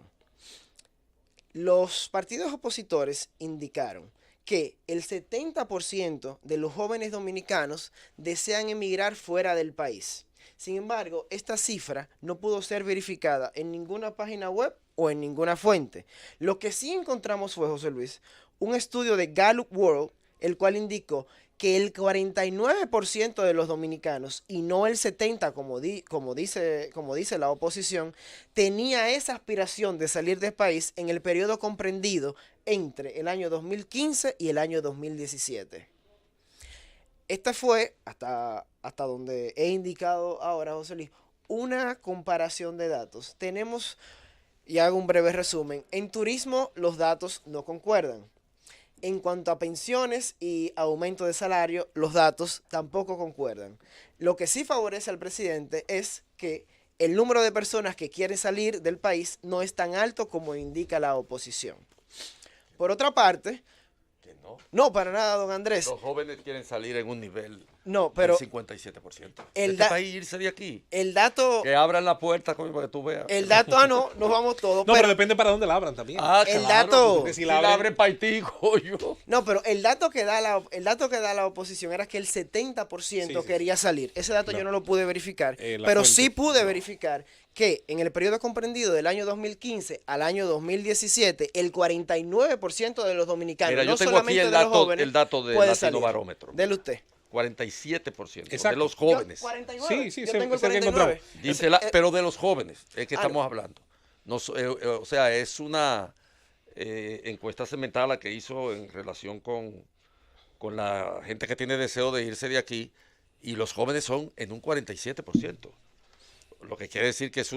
S3: Los partidos opositores indicaron que el 70% de los jóvenes dominicanos desean emigrar fuera del país. Sin embargo, esta cifra no pudo ser verificada en ninguna página web o en ninguna fuente. Lo que sí encontramos fue, José Luis, un estudio de Gallup World, el cual indicó que el 49% de los dominicanos, y no el 70% como dice la oposición, tenía esa aspiración de salir del país en el periodo comprendido entre el año 2015 y el año 2017. Esta fue, hasta donde he indicado ahora, José Luis, una comparación de datos. Tenemos, y hago un breve resumen, en turismo los datos no concuerdan. En cuanto a pensiones y aumento de salario, los datos tampoco concuerdan. Lo que sí favorece al presidente es que el número de personas que quieren salir del país no es tan alto como indica la oposición. Por otra parte,
S4: Que no.
S3: no, para nada, don Andrés.
S4: Los jóvenes quieren salir en un nivel
S3: No, pero
S4: del 57%.
S3: el
S4: Este
S3: da-
S4: país irse de aquí.
S3: el dato,
S4: Que abran la puerta coño, para que tú veas.
S3: no, nos vamos todos.
S2: No, pero depende para dónde la abran también.
S4: Ah,
S3: el
S4: claro,
S3: dato-
S4: porque
S2: si
S4: si
S2: la
S4: la
S2: abren-
S4: abren para Haití, coño.
S3: No, pero el dato que da la oposición era que el 70%
S2: Sí.
S3: quería salir. Ese dato yo no lo pude verificar,
S2: La
S3: pero
S2: fuente.
S3: sí pude verificar que en el periodo comprendido del año 2015 al año 2017, el 49% de los dominicanos,
S4: Mira, yo
S3: no
S4: tengo aquí
S3: solamente
S4: el
S3: de los
S4: dato,
S3: jóvenes,
S4: el dato de
S3: puede
S4: Latino
S3: salir.
S4: Barómetro.
S3: Dele usted.
S4: 47%
S2: Exacto.
S4: de los
S3: Yo,
S4: jóvenes.
S3: 49.
S2: Sí,
S3: Yo
S2: se-
S3: tengo el
S2: se que
S3: 49.
S2: encontramos.
S4: Dice pero de los jóvenes, es que
S3: Ah,
S4: estamos
S3: no.
S4: hablando. O sea, es una encuesta segmentada la que hizo en relación con la gente que tiene deseo de irse de aquí, y los jóvenes son en un 47%. Lo que quiere decir que es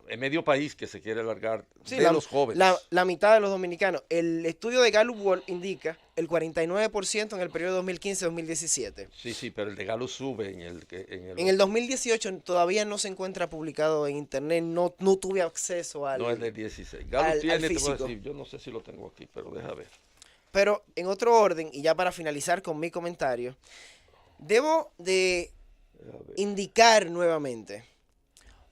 S4: es medio país que se quiere largar
S3: Sí,
S4: de los jóvenes.
S3: la mitad de los dominicanos. El estudio de Gallup World indica el 49% en el periodo 2015-2017.
S4: Sí, pero el de Galo sube
S3: En el 2018 todavía no se encuentra publicado en internet, no tuve acceso al...
S4: no es del 16. Galo
S3: al
S4: tiene, te voy a
S3: físico.
S4: decir, yo no sé si lo tengo aquí, pero deja ver.
S3: Pero en otro orden, y ya para finalizar con mi comentario, debo de indicar nuevamente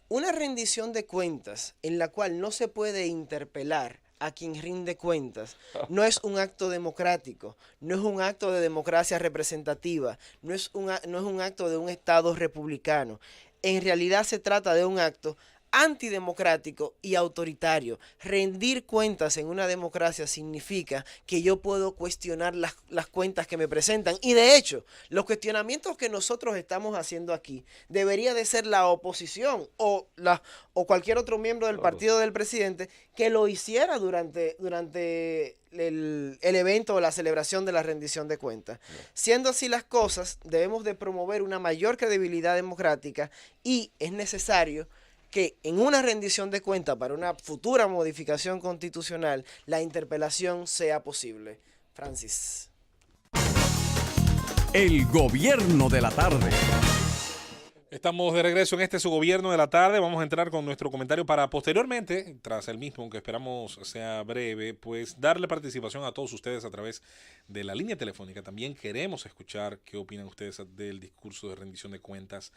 S3: una rendición de cuentas en la cual no se puede interpelar a quien rinde cuentas. No es un acto democrático, no es un acto de democracia representativa, no es un acto de un Estado republicano. En realidad se trata de un acto antidemocrático y autoritario. Rendir cuentas en una democracia significa que yo puedo cuestionar las cuentas que me presentan. Y de hecho, los cuestionamientos que nosotros estamos haciendo aquí debería de ser la oposición o cualquier otro miembro del partido del presidente que lo hiciera durante el evento o la celebración de la rendición de cuentas. Siendo así las cosas, debemos de promover una mayor credibilidad democrática, y es necesario que en una rendición de cuentas para una futura modificación constitucional la interpelación sea posible. Francis.
S1: El gobierno de la tarde.
S2: Estamos de regreso en su gobierno de la tarde. Vamos a entrar con nuestro comentario para posteriormente, tras el mismo, que esperamos sea breve, pues darle participación a todos ustedes a través de la línea telefónica. También queremos escuchar qué opinan ustedes del discurso de rendición de cuentas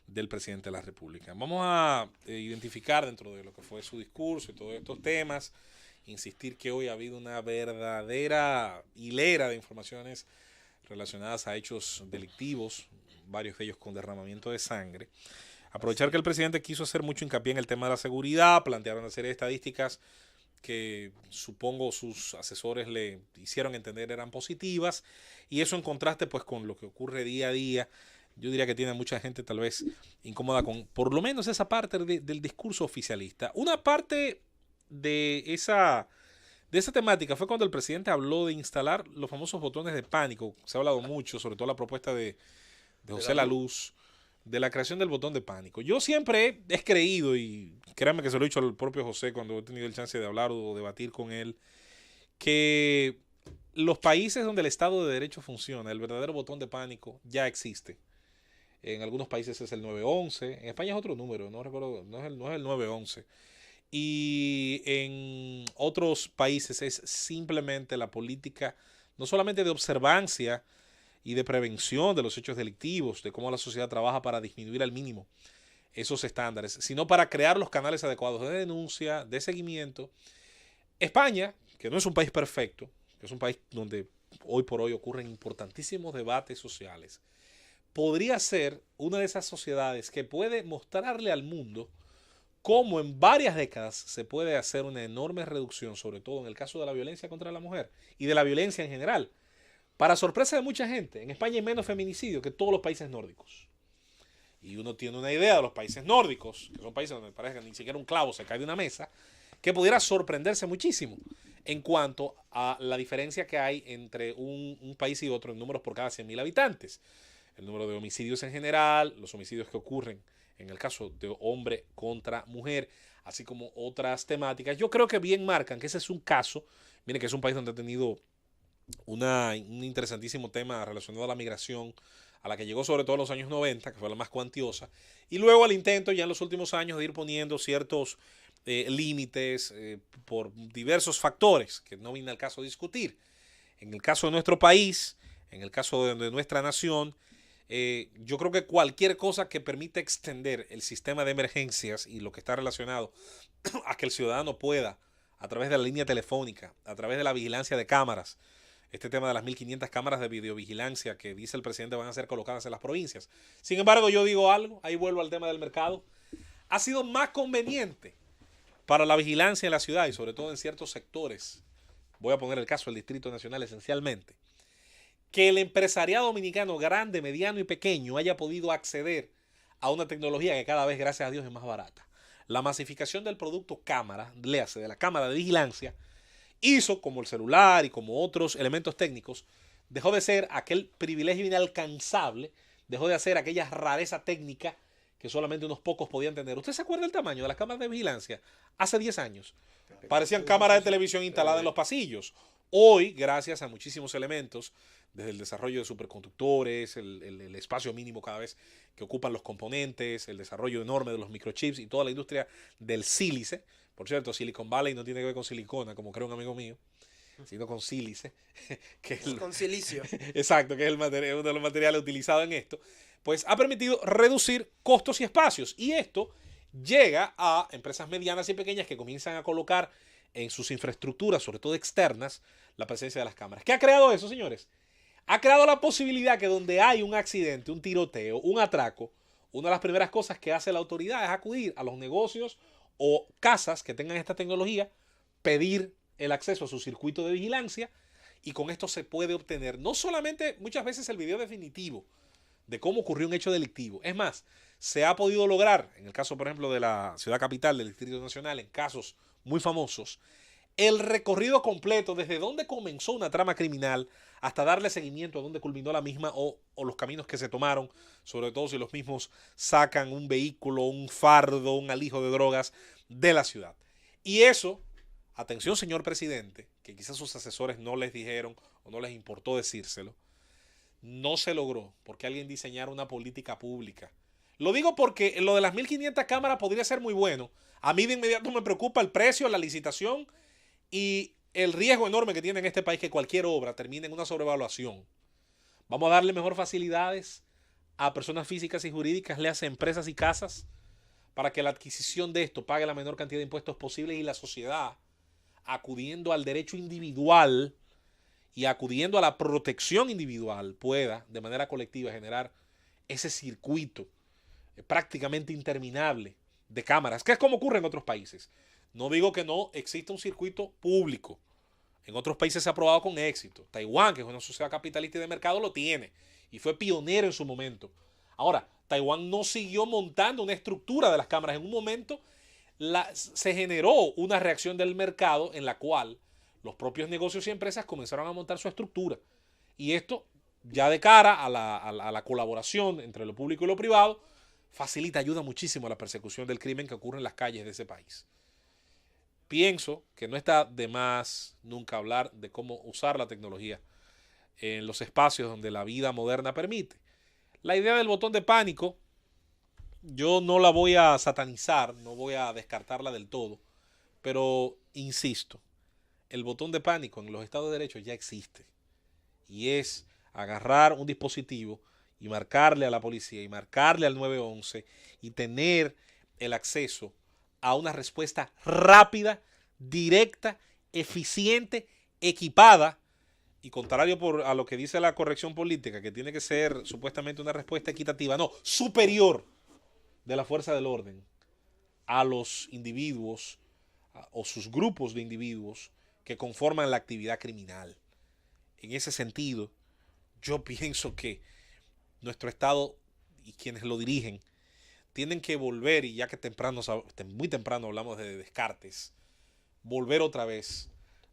S2: del presidente de la República. Vamos a identificar dentro de lo que fue su discurso y todos estos temas, insistir que hoy ha habido una verdadera hilera de informaciones relacionadas a hechos delictivos, varios de ellos con derramamiento de sangre. Aprovechar que el presidente quiso hacer mucho hincapié en el tema de la seguridad, plantear una serie de estadísticas que supongo sus asesores le hicieron entender eran positivas, y eso en contraste pues con lo que ocurre día a día. Yo diría que tiene mucha gente tal vez incómoda con por lo menos esa parte del discurso oficialista. Una parte de esa temática fue cuando el presidente habló de instalar los famosos botones de pánico. Se ha hablado mucho, sobre todo la propuesta de José La Luz, de la creación del botón de pánico. Yo siempre he creído, y créanme que se lo he dicho al propio José cuando he tenido el chance de hablar o debatir con él, que los países donde el Estado de Derecho funciona, el verdadero botón de pánico ya existe. En algunos países es el 911, en España es otro número, no recuerdo, no es el 911. Y en otros países es simplemente la política, no solamente de observancia y de prevención de los hechos delictivos, de cómo la sociedad trabaja para disminuir al mínimo esos estándares, sino para crear los canales adecuados de denuncia, de seguimiento. España, que no es un país perfecto, que es un país donde hoy por hoy ocurren importantísimos debates sociales, podría ser una de esas sociedades que puede mostrarle al mundo cómo en varias décadas se puede hacer una enorme reducción, sobre todo en el caso de la violencia contra la mujer y de la violencia en general. Para sorpresa de mucha gente, en España hay menos feminicidio que todos los países nórdicos. Y uno tiene una idea de los países nórdicos, que son países donde parece que ni siquiera un clavo se cae de una mesa, que pudiera sorprenderse muchísimo en cuanto a la diferencia que hay entre un país y otro en números por cada 100.000 habitantes. El número de homicidios en general, los homicidios que ocurren en el caso de hombre contra mujer, así como otras temáticas. Yo creo que bien marcan que ese es un caso, miren que es un país donde ha tenido un interesantísimo tema relacionado a la migración, a la que llegó sobre todo en los años 90, que fue la más cuantiosa, y luego al intento ya en los últimos años de ir poniendo ciertos límites por diversos factores, que no viene al caso de discutir. En el caso de nuestro país, en el caso de nuestra nación, yo creo que cualquier cosa que permita extender el sistema de emergencias y lo que está relacionado a que el ciudadano pueda, a través de la línea telefónica, a través de la vigilancia de cámaras, este tema de las 1.500 cámaras de videovigilancia que dice el presidente van a ser colocadas en las provincias. Sin embargo, yo digo algo, ahí vuelvo al tema del mercado, ha sido más conveniente para la vigilancia en la ciudad y sobre todo en ciertos sectores, voy a poner el caso del Distrito Nacional esencialmente, que el empresariado dominicano grande, mediano y pequeño haya podido acceder a una tecnología que cada vez, gracias a Dios, es más barata. La masificación del producto cámara, léase, de la cámara de vigilancia, hizo, como el celular y como otros elementos técnicos, dejó de ser aquel privilegio inalcanzable, dejó de ser aquella rareza técnica que solamente unos pocos podían tener. ¿Usted se acuerda del tamaño de las cámaras de vigilancia? Hace 10 años. Parecían cámaras de televisión instaladas en los pasillos. Hoy, gracias a muchísimos elementos, desde el desarrollo de superconductores, el espacio mínimo cada vez que ocupan los componentes, el desarrollo enorme de los microchips y toda la industria del sílice. Por cierto, Silicon Valley no tiene que ver con silicona, como cree un amigo mío, sino con sílice. Que es
S3: con silicio.
S2: Exacto, que es uno de los materiales utilizados en esto. Pues ha permitido reducir costos y espacios. Y esto llega a empresas medianas y pequeñas que comienzan a colocar en sus infraestructuras, sobre todo externas, la presencia de las cámaras. ¿Qué ha creado eso, señores? Ha creado la posibilidad que donde hay un accidente, un tiroteo, un atraco, una de las primeras cosas que hace la autoridad es acudir a los negocios o casas que tengan esta tecnología, pedir el acceso a su circuito de vigilancia y con esto se puede obtener no solamente muchas veces el video definitivo de cómo ocurrió un hecho delictivo. Es más, se ha podido lograr, en el caso por ejemplo de la ciudad capital del Distrito Nacional, en casos muy famosos, el recorrido completo desde dónde comenzó una trama criminal hasta darle seguimiento a dónde culminó la misma o los caminos que se tomaron, sobre todo si los mismos sacan un vehículo, un fardo, un alijo de drogas de la ciudad. Y eso, atención señor presidente, que quizás sus asesores no les dijeron o no les importó decírselo, no se logró porque alguien diseñara una política pública. Lo digo porque lo de las 1.500 cámaras podría ser muy bueno. A mí de inmediato me preocupa el precio, la licitación y el riesgo enorme que tiene en este país que cualquier obra termine en una sobrevaluación. Vamos a darle mejor facilidades a personas físicas y jurídicas, le hace empresas y casas, para que la adquisición de esto pague la menor cantidad de impuestos posibles y la sociedad, acudiendo al derecho individual y acudiendo a la protección individual, pueda de manera colectiva generar ese circuito prácticamente interminable de cámaras, que es como ocurre en otros países. No digo que no exista un circuito público. En otros países se ha probado con éxito. Taiwán, que es una sociedad capitalista y de mercado, lo tiene. Y fue pionero en su momento. Ahora, Taiwán no siguió montando una estructura de las cámaras. En un momento se generó una reacción del mercado en la cual los propios negocios y empresas comenzaron a montar su estructura. Y esto ya de cara a la colaboración entre lo público y lo privado, ayuda muchísimo a la persecución del crimen que ocurre en las calles de ese país. Pienso que no está de más nunca hablar de cómo usar la tecnología en los espacios donde la vida moderna permite. La idea del botón de pánico, yo no la voy a satanizar, no voy a descartarla del todo, pero insisto, el botón de pánico en los Estados de Derecho ya existe. Y es agarrar un dispositivo y marcarle a la policía y marcarle al 911 y tener el acceso a una respuesta rápida, directa, eficiente, equipada y contrario a lo que dice la corrección política, que tiene que ser supuestamente una respuesta equitativa, no, superior de la fuerza del orden a los individuos o sus grupos de individuos que conforman la actividad criminal. En ese sentido, yo pienso que nuestro Estado y quienes lo dirigen tienen que volver, y ya que muy temprano hablamos de Descartes, volver otra vez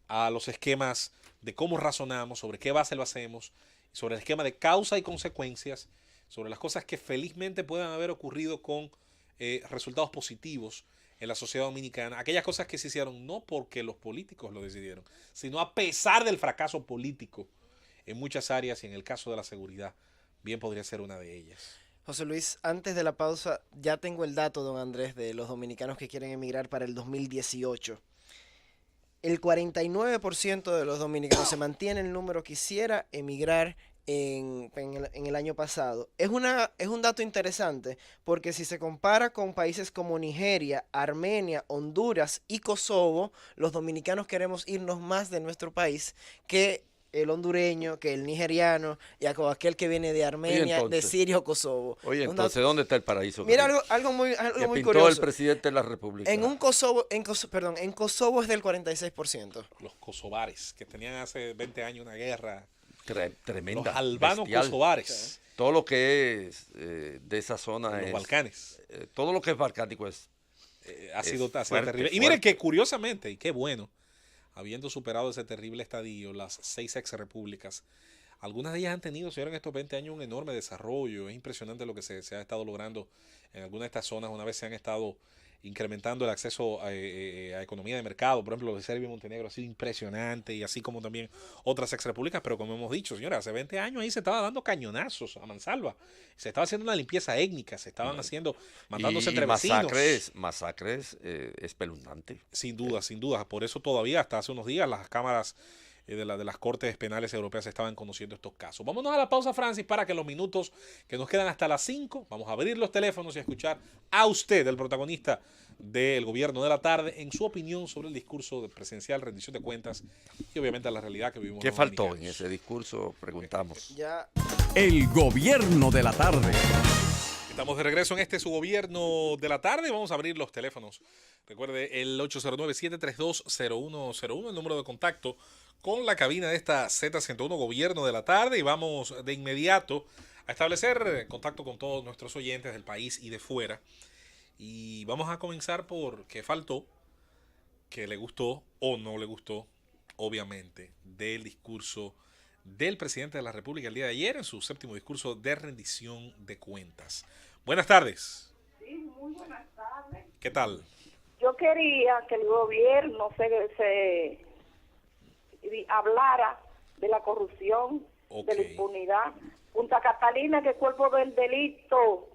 S2: a los esquemas de cómo razonamos, sobre qué base lo hacemos, sobre el esquema de causa y consecuencias, sobre las cosas que felizmente puedan haber ocurrido con resultados positivos en la sociedad dominicana, aquellas cosas que se hicieron no porque los políticos lo decidieron, sino a pesar del fracaso político en muchas áreas, y en el caso de la seguridad, bien podría ser una de ellas.
S3: José Luis, antes de la pausa, ya tengo el dato, don Andrés, de los dominicanos que quieren emigrar para el 2018. El 49% de los dominicanos se mantiene el número que quisiera emigrar en el año pasado. Es un dato interesante porque si se compara con países como Nigeria, Armenia, Honduras y Kosovo, los dominicanos queremos irnos más de nuestro país que el hondureño, que el nigeriano y aquel que viene de Armenia, de Siria o Kosovo.
S4: Oye, entonces, ¿dónde está el paraíso?
S3: Mira algo muy
S4: pintó
S3: curioso.
S4: El presidente de la República.
S3: En Kosovo es del 46%.
S2: Los kosovares, que tenían hace 20 años una guerra.
S4: Tremenda.
S2: Los albanos
S4: bestial.
S2: kosovares.
S3: Sí.
S4: Todo lo que es de esa zona
S2: Los Balcanes.
S4: Todo lo que es balcánico
S2: ha sido
S4: fuerte,
S2: terrible. Y miren que curiosamente, y qué bueno, habiendo superado ese terrible estadio, las 6 ex repúblicas, algunas de ellas han tenido, señor, en estos 20 años un enorme desarrollo. Es impresionante lo que se ha estado logrando en algunas de estas zonas, una vez se han estado incrementando el acceso a economía de mercado. Por ejemplo, lo de Serbia y Montenegro ha sido impresionante, y así como también otras ex repúblicas, pero como hemos dicho, señora, hace 20 años ahí se estaba dando cañonazos a mansalva, se estaba haciendo una limpieza étnica, se estaban matándose entre vecinos.
S4: Masacres espeluznantes.
S2: Sin duda, por eso todavía hasta hace unos días las cámaras de las Cortes Penales Europeas estaban conociendo estos casos. Vámonos a la pausa, Francis, para que en los minutos que nos quedan hasta las 5, vamos a abrir los teléfonos y a escuchar a usted, el protagonista del gobierno de la tarde, en su opinión sobre el discurso de presidencial, rendición de cuentas y obviamente la realidad que vivimos.
S4: ¿Qué faltó en ese discurso? Preguntamos.
S1: El gobierno de la tarde.
S2: Estamos de regreso en su gobierno de la tarde y vamos a abrir los teléfonos. Recuerde el 809-732-0101, el número de contacto con la cabina de esta Z101 Gobierno de la Tarde, y vamos de inmediato a establecer contacto con todos nuestros oyentes del país y de fuera. Y vamos a comenzar por qué faltó, qué le gustó o no le gustó, obviamente, del discurso del presidente de la República el día de ayer en su 7º discurso de rendición de cuentas. Buenas tardes.
S5: Sí, muy buenas tardes.
S2: ¿Qué tal?
S5: Yo quería que el gobierno se hablara de la corrupción, de la impunidad. Punta Catalina, que es cuerpo del delito,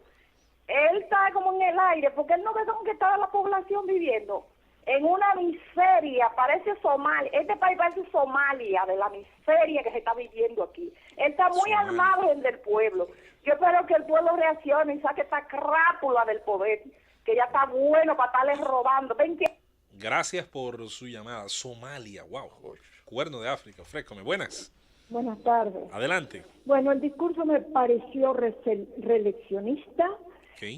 S5: él está como en el aire, porque él no ve dónde está la población viviendo. En una miseria, parece Somalia. Este país parece Somalia, de la miseria que se está viviendo aquí. Él está muy al margen del pueblo. Yo espero que el pueblo reaccione y saque esta crápula del poder, que ya está bueno para estarles robando. 20...
S2: Gracias por su llamada. Somalia, wow. Cuerno de África, ofrézcame. Buenas.
S6: Buenas tardes.
S2: Adelante.
S6: Bueno, el discurso me pareció reeleccionista,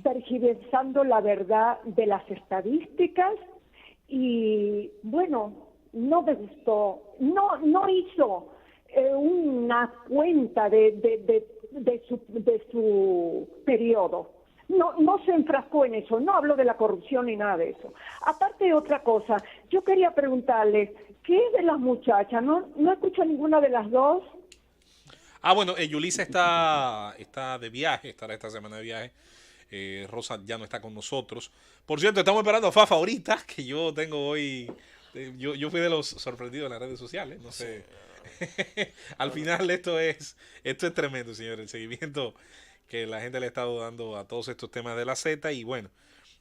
S6: tergiversando la verdad de las estadísticas, y bueno, no me gustó, no hizo una cuenta de su periodo. No se enfrascó en eso, no habló de la corrupción ni nada de eso. Aparte de otra cosa, yo quería preguntarle, ¿qué de las muchachas? No escucho ninguna de las dos.
S2: Bueno, Yulisa está de viaje, estará esta semana de viaje. Rosa ya no está con nosotros. Por cierto, estamos esperando a Fafa ahorita, que yo tengo hoy... Yo fui de los sorprendidos en las redes sociales, no sé. Al final esto es tremendo, señores, el seguimiento que la gente le ha estado dando a todos estos temas de la Z. Y bueno,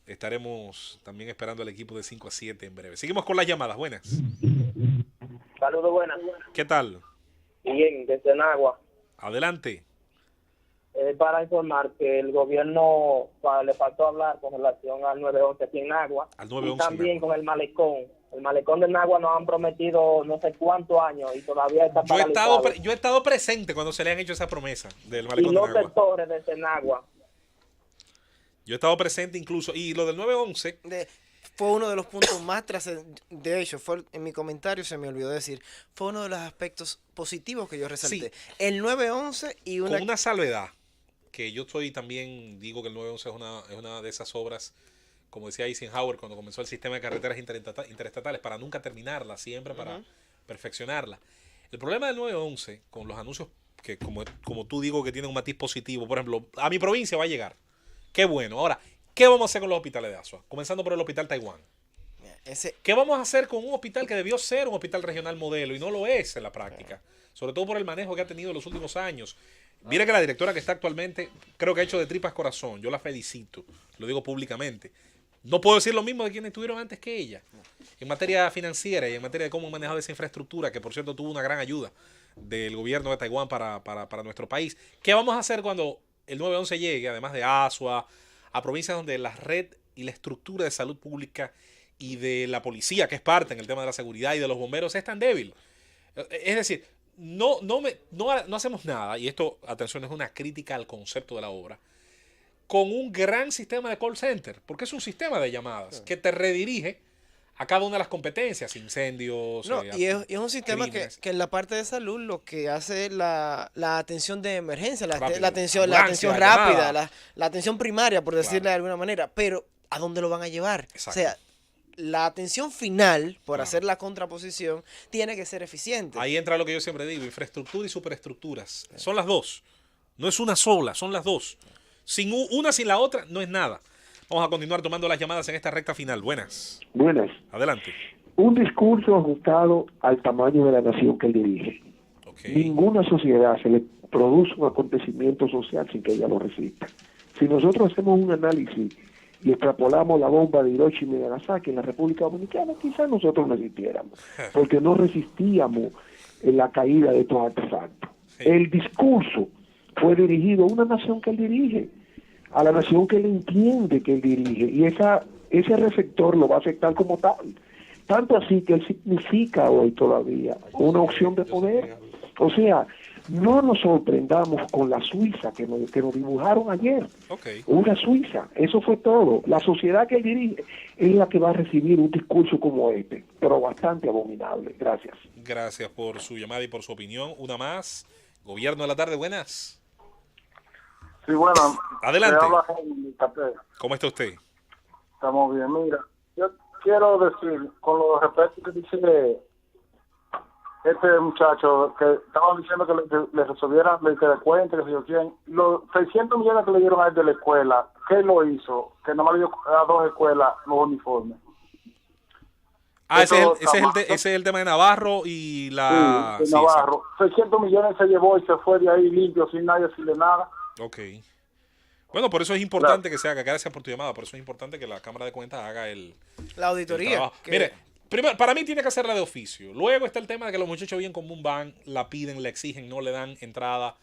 S2: estaremos también esperando al equipo de 5 a 7 en breve. Seguimos con las llamadas. Buenas.
S7: Saludos, buenas.
S2: ¿Qué tal?
S7: Bien, desde Nagua.
S2: Adelante.
S7: Para informar que el gobierno le faltó hablar con relación al 911 aquí en Nagua.
S2: Al 911.
S7: Y también con el malecón. El malecón de Nagua nos han prometido no sé cuántos años y todavía está paralizado.
S2: Yo he estado presente cuando se le han hecho esa promesa del
S7: Y
S2: malecón de
S7: los
S2: Nagua.
S7: sectores de Nagua.
S2: Yo he estado presente incluso. Y lo del 911...
S3: Fue uno de los puntos más trascendentes. De hecho, en mi comentario se me olvidó decir, fue uno de los aspectos positivos que yo resalté.
S2: Sí.
S3: El 911 y
S2: con una salvedad, que yo también digo que el 911 es una de esas obras, como decía Eisenhower cuando comenzó el sistema de carreteras interestatales, para nunca terminarla, siempre para perfeccionarla. El problema del 911, con los anuncios que como tú digo que tienen un matiz positivo, por ejemplo, a mi provincia va a llegar. Qué bueno. Ahora, ¿qué vamos a hacer con los hospitales de Asua? Comenzando por el Hospital Taiwán. ¿Qué vamos a hacer con un hospital que debió ser un hospital regional modelo y no lo es en la práctica? Sobre todo por el manejo que ha tenido en los últimos años. Mire que la directora que está actualmente, creo que ha hecho de tripas corazón. Yo la felicito, lo digo públicamente. No puedo decir lo mismo de quienes estuvieron antes que ella. En materia financiera y en materia de cómo han manejado esa infraestructura, que por cierto tuvo una gran ayuda del gobierno de Taiwán para nuestro país. ¿Qué vamos a hacer cuando el 911 llegue, además de Asua, a provincias donde la red y la estructura de salud pública y de la policía, que es parte en el tema de la seguridad y de los bomberos, es tan débil? Es decir, no hacemos nada, y esto, atención, es una crítica al concepto de la obra, con un gran sistema de call center, porque es un sistema de llamadas que te redirige a cada una de las competencias, incendios.
S3: Y es un sistema que en la parte de salud lo que hace la atención de emergencia, la atención rápida, la atención primaria, por decirle de alguna manera. Pero, ¿a dónde lo van a llevar?
S2: Exacto.
S3: O sea, la atención final, por hacer la contraposición, tiene que ser eficiente.
S2: Ahí entra lo que yo siempre digo, infraestructura y superestructuras. Son las dos. No es una sola, son las dos. Sin una sin la otra no es nada. Vamos a continuar tomando las llamadas en esta recta final. Buenas.
S8: Buenas.
S2: Adelante.
S8: Un discurso ajustado al tamaño de la nación que él dirige. Ninguna sociedad se le produce un acontecimiento social sin que ella lo resista. Si nosotros hacemos un análisis y extrapolamos la bomba de Hiroshima y Nagasaki en la República Dominicana, quizás nosotros no existiéramos, porque no resistíamos en la caída de estos artefactos. Sí. El discurso fue dirigido a una nación que él dirige, a la nación que él entiende que él dirige, y ese receptor lo va a aceptar como tal. Tanto así que él significa hoy todavía una opción de poder. O sea, no nos sorprendamos con la Suiza que nos dibujaron ayer. Una Suiza, eso fue todo. La sociedad que él dirige es la que va a recibir un discurso como este, pero bastante abominable. Gracias.
S2: Gracias por su llamada y por su opinión. Una más. Gobierno de la tarde, buenas.
S9: Sí, bueno.
S2: Adelante. ¿Cómo está usted?
S9: Estamos bien. Mira, yo quiero decir, con lo respecto que dice este muchacho, que estaban diciendo que le resolvieran, le cuente, que se yo quién, los 600 millones que le dieron a él de la escuela, ¿qué lo hizo? Que nomás le dio a 2 escuelas los uniformes.
S2: Ese es el tema de Navarro y la...
S9: Sí, de Navarro. 600 millones se llevó y se fue de ahí limpio, sin nadie decirle nada.
S2: Ok. Bueno, por eso es importante que se haga, gracias por tu llamada, por eso es importante que la Cámara de Cuentas haga la
S3: auditoría.
S2: Mire, primero, para mí tiene que hacerla de oficio. Luego está el tema de que los muchachos bien común van, la piden, la exigen, no le dan entrada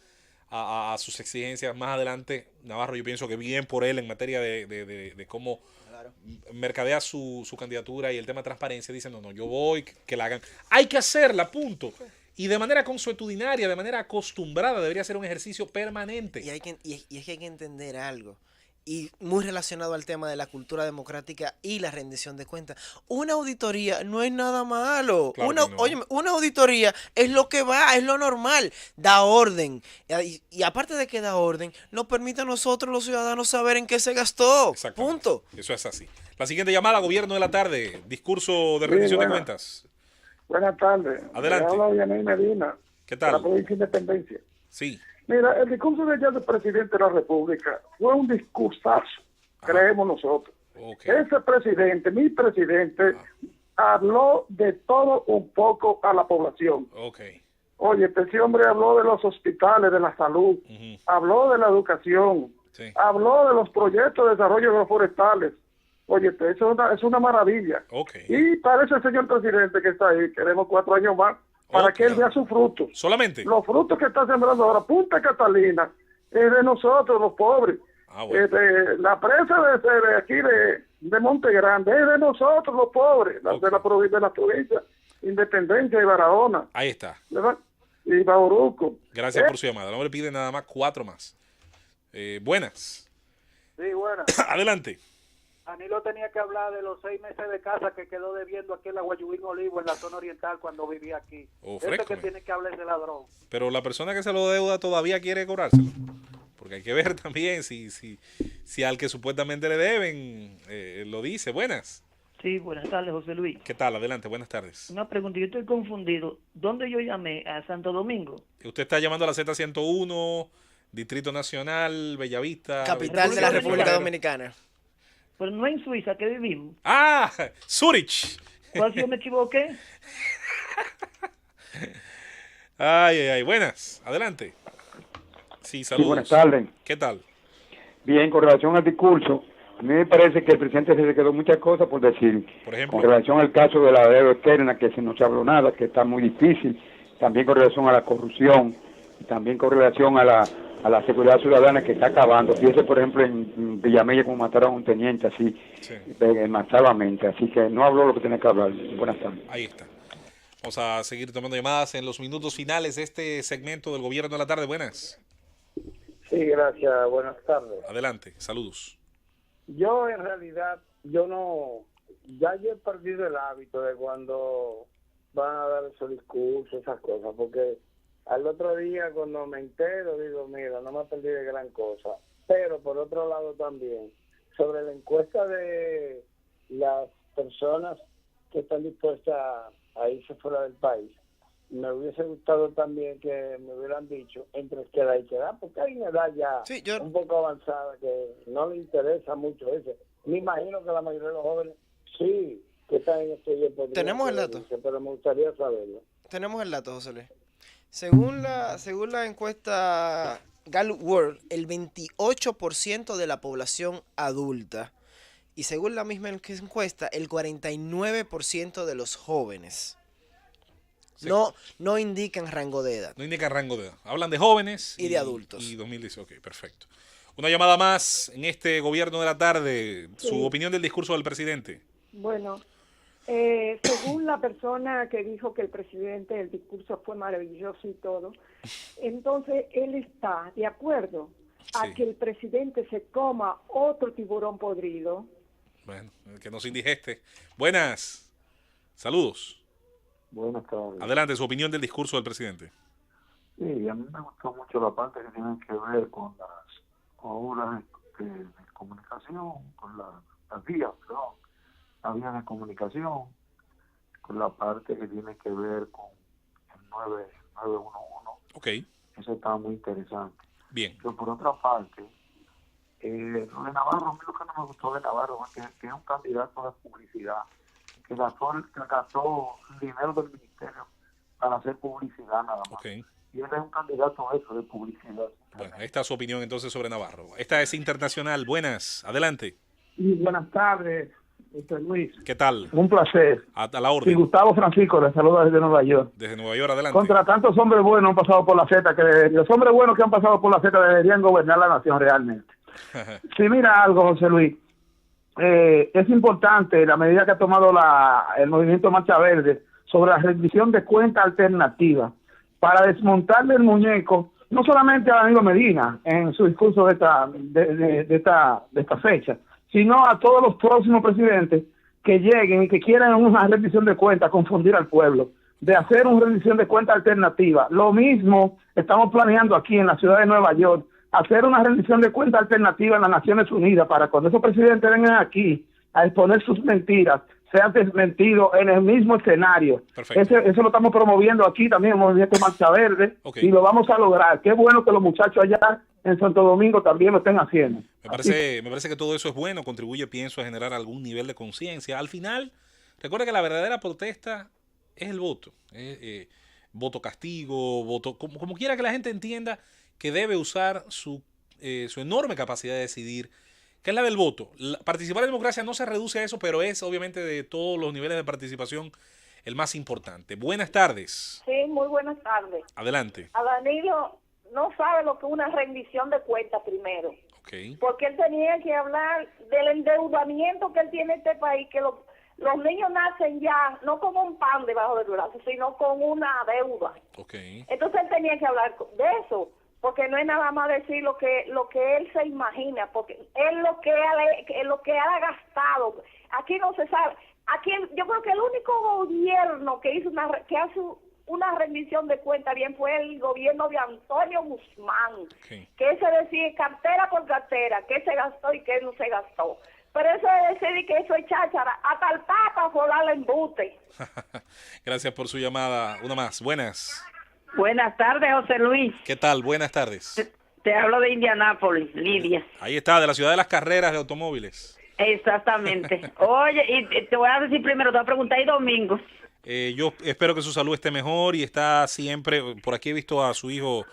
S2: a sus exigencias. Más adelante, Navarro, yo pienso que bien por él en materia de cómo mercadea su candidatura y el tema de transparencia. Dicen, no, yo voy, que la hagan. Hay que hacerla, punto. Y de manera consuetudinaria, de manera acostumbrada, debería ser un ejercicio permanente.
S3: Y es que hay que entender algo. Y muy relacionado al tema de la cultura democrática y la rendición de cuentas. Una auditoría no es nada malo.
S2: Claro
S3: Óyeme, una auditoría es lo que va, es lo normal. Da orden. Y aparte de que da orden, nos permite a nosotros los ciudadanos saber en qué se gastó. Punto.
S2: Eso es así. La siguiente llamada, Gobierno de la tarde. Discurso de rendición de cuentas.
S9: Buenas tardes.
S2: Adelante.
S9: Habla Vianey Medina.
S2: ¿Qué tal?
S9: De la provincia de Independencia.
S2: Sí.
S9: Mira, el discurso de ayer del presidente de la República fue un discursazo, creemos nosotros. Ese presidente, mi presidente, habló de todo un poco a la población. Oye, ese hombre habló de los hospitales, de la salud, habló de la educación, habló de los proyectos de desarrollo agroforestales. Oye, eso es una maravilla. Y para ese señor presidente que está ahí, queremos 4 años más para que él vea sus frutos.
S2: Solamente.
S9: Los frutos que está sembrando ahora. Punta Catalina es de nosotros, los pobres. La presa de aquí de Monte Grande es de nosotros, los pobres, de la provincia Independencia y Barahona.
S2: Ahí está.
S9: ¿Verdad? Y Bauruco.
S2: Gracias por su llamada. No le pide nada más 4 más. Buenas.
S10: Sí, buenas.
S2: Adelante.
S10: Danilo tenía que hablar de los 6 meses de casa que quedó debiendo aquí en la Guayubín Olivo, en la zona oriental, cuando vivía aquí. Ese que tiene que hablar de ladrón.
S2: Pero la persona que se lo deuda todavía quiere cobrárselo. Porque hay que ver también si al que supuestamente le deben lo dice. Buenas.
S11: Sí, buenas tardes, José Luis.
S2: ¿Qué tal? Adelante, buenas tardes.
S11: Una pregunta, yo estoy confundido. ¿Dónde yo llamé? ¿A Santo Domingo?
S2: Usted está llamando a la Z101, Distrito Nacional, Bellavista.
S3: Capital de la República Dominicana.
S11: Pero no en Suiza, que vivimos.
S2: ¡Ah! Zurich.
S11: ¿Cuál si yo me equivoqué?
S2: Ay. Buenas. Adelante. Sí, saludos.
S12: Sí, buenas tardes.
S2: ¿Qué tal?
S12: Bien, con relación al discurso, a mí me parece que el presidente se le quedó muchas cosas por decir.
S2: Por ejemplo.
S12: Con relación al caso de la deuda externa, que se no se habló nada, que está muy difícil. También con relación a la corrupción. Y también con relación a la seguridad ciudadana, que está acabando. Fíjese, por ejemplo, en Villamella, como mataron a un teniente así, masivamente. Así que no habló lo que tenía que hablar. Buenas tardes.
S2: Ahí está. Vamos a seguir tomando llamadas en los minutos finales de este segmento del Gobierno de la Tarde. Buenas.
S7: Sí, gracias. Buenas tardes.
S2: Adelante. Saludos.
S7: Yo, en realidad, yo he perdido el hábito de cuando van a dar esos discursos, esas cosas, porque al otro día cuando me entero digo, mira, no me perdí de gran cosa. Pero por otro lado también, sobre la encuesta de las personas que están dispuestas a irse fuera del país, me hubiese gustado también que me hubieran dicho entre queda y queda, porque hay una edad ya un poco avanzada que no le interesa mucho eso. Me imagino que la mayoría de los jóvenes sí que están en este tiempo.
S3: Tenemos el dato.
S7: Pero me gustaría saberlo.
S3: Tenemos el dato, José Luis. Según la encuesta Gallup World, el 28% de la población adulta, y según la misma encuesta, el 49% de los jóvenes. Sí. No indican rango de edad.
S2: No indican rango de edad. Hablan de jóvenes
S3: y de adultos.
S2: Y 2018, ok, perfecto. Una llamada más en este Gobierno de la Tarde. Su opinión del discurso del presidente.
S6: Bueno, según la persona que dijo que el discurso fue maravilloso y todo, entonces él está de acuerdo a que el presidente se coma otro tiburón podrido.
S2: Bueno, que nos indigeste. Buenas. Saludos.
S8: Buenas tardes.
S2: Adelante, su opinión del discurso del presidente.
S8: Sí, a mí me gustó mucho la parte que tiene que ver con las obras de comunicación, con las vías, perdón, las vías de comunicación, con la parte que tiene que ver con el 911.
S2: Ok.
S8: Eso está muy interesante.
S2: Bien.
S8: Pero por otra parte, lo de Navarro, a mí lo que no me gustó de Navarro es que es un candidato de publicidad, que gastó dinero del ministerio para hacer publicidad nada más.
S2: Okay.
S8: Y él es un candidato a eso, de publicidad.
S2: Bueno, ahí está su opinión entonces sobre Navarro. Esta es internacional. Buenas, adelante.
S9: Y buenas tardes, Luis.
S2: ¿Qué tal?
S9: Un placer.
S2: A la orden.
S9: Y Gustavo Francisco, le saluda desde Nueva York.
S2: Desde Nueva York, adelante.
S9: Contra tantos hombres buenos han pasado por la Z, que los hombres buenos que han pasado por la Z deberían gobernar la nación realmente. Sí, mira algo, José Luis. Es importante la medida que ha tomado el movimiento Marcha Verde sobre la rendición de cuenta alternativa para desmontarle el muñeco, no solamente a Danilo Medina en su discurso de esta fecha, sino a todos los próximos presidentes que lleguen y que quieran una rendición de cuenta, confundir al pueblo, de hacer una rendición de cuenta alternativa. Lo mismo estamos planeando aquí en la ciudad de Nueva York, hacer una rendición de cuenta alternativa en las Naciones Unidas para cuando esos presidentes vengan aquí a exponer sus mentiras, sean desmentidos en el mismo escenario. Eso lo estamos promoviendo aquí también en el Movimiento Marcha Verde, y lo vamos a lograr. Qué bueno que los muchachos allá en Santo Domingo también lo estén haciendo.
S2: Me parece que todo eso es bueno, contribuye, pienso, a generar algún nivel de conciencia. Al final, recuerda que la verdadera protesta es el voto. Voto castigo, voto, como quiera que la gente entienda que debe usar su enorme capacidad de decidir, que es la del voto. Participar en democracia no se reduce a eso, pero es obviamente de todos los niveles de participación el más importante. Buenas tardes.
S5: Sí, muy buenas tardes.
S2: Adelante.
S5: A Danilo no sabe lo que es una rendición de cuentas primero.
S2: Okay.
S5: Porque él tenía que hablar del endeudamiento que él tiene en este país, que los niños nacen ya no con un pan debajo del brazo, sino con una deuda.
S2: Okay.
S5: Entonces él tenía que hablar de eso, porque no es nada más decir lo que él se imagina, porque es lo que ha gastado. Aquí no se sabe. Aquí yo creo que el único gobierno que hizo hace una rendición de cuenta bien fue el gobierno de Antonio Guzmán, que ese decía cartera por cartera, qué se gastó y qué no se gastó. Pero eso es decir que eso es cháchara. Hasta el Papa fue darle embute.
S2: Gracias por su llamada. Una más. Buenas.
S13: Buenas tardes, José Luis.
S2: ¿Qué tal? Buenas tardes.
S13: Te hablo de Indianápolis, Lidia.
S2: Ahí está, de la ciudad de las carreras de automóviles.
S13: Exactamente. Oye, y te voy a decir primero, te voy a preguntar, ¿y Domingo?
S2: Yo espero que su salud esté mejor y está siempre, por aquí he visto a su hijo,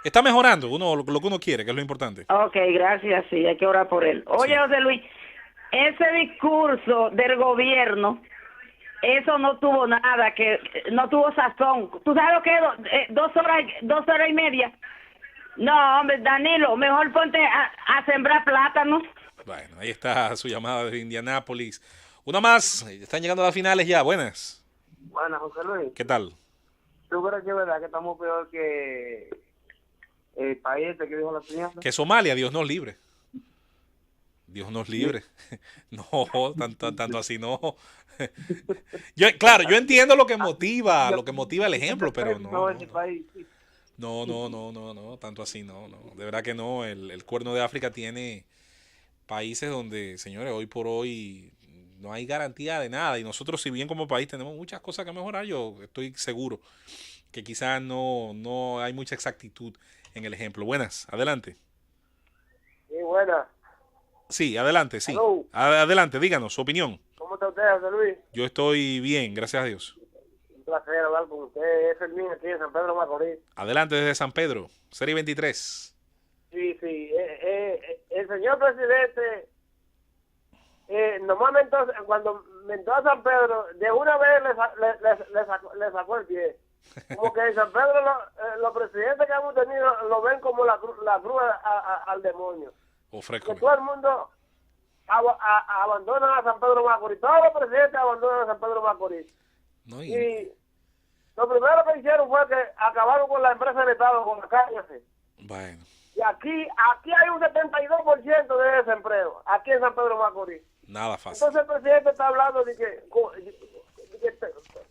S2: está mejorando, lo que uno quiere, que es lo importante.
S13: Ok, gracias, sí, hay que orar por él. Oye, sí. José Luis, ese discurso del gobierno, eso no tuvo nada, que no tuvo sazón. ¿Tú sabes lo que es 2 horas y media? No, hombre, Danilo, mejor ponte a sembrar plátanos.
S2: Bueno, ahí está su llamada de Indianápolis. Una más, están llegando a las finales ya, buenas.
S7: Buenas, José Luis.
S2: ¿Qué tal?
S7: ¿Tú crees que es verdad que estamos peor que el país este que dijo la señora?
S2: Que Somalia, Dios nos libre. Dios nos libre. No, tanto así no. Yo entiendo lo que motiva el ejemplo, pero no. No, tanto así no. De verdad que no. El Cuerno de África tiene países donde, señores, hoy por hoy no hay garantía de nada. Y nosotros, si bien como país tenemos muchas cosas que mejorar, yo estoy seguro que quizás no hay mucha exactitud en el ejemplo. Buenas, adelante.
S7: Sí, buenas.
S2: Sí, adelante, sí.
S7: Hello.
S2: Adelante, díganos su opinión.
S7: ¿Cómo está usted, José Luis?
S2: Yo estoy bien, gracias a Dios.
S7: Un placer hablar con usted. Es Fermín aquí en San Pedro Macorís.
S2: Adelante desde San Pedro, serie 23.
S7: Sí. El señor presidente, normalmente cuando entró a San Pedro, de una vez le sacó el pie. Como que en San Pedro los presidentes que hemos tenido lo ven como la cruz al demonio. Que todo el mundo abandona a San Pedro Macorís. Todos los presidentes abandonan a San Pedro Macorís. Y lo primero que hicieron fue que acabaron con la empresa del Estado, con la Cállate.
S2: Bueno.
S7: Y aquí hay un 72% de desempleo, aquí en San Pedro Macorís.
S2: Nada fácil.
S7: Entonces el presidente está hablando de que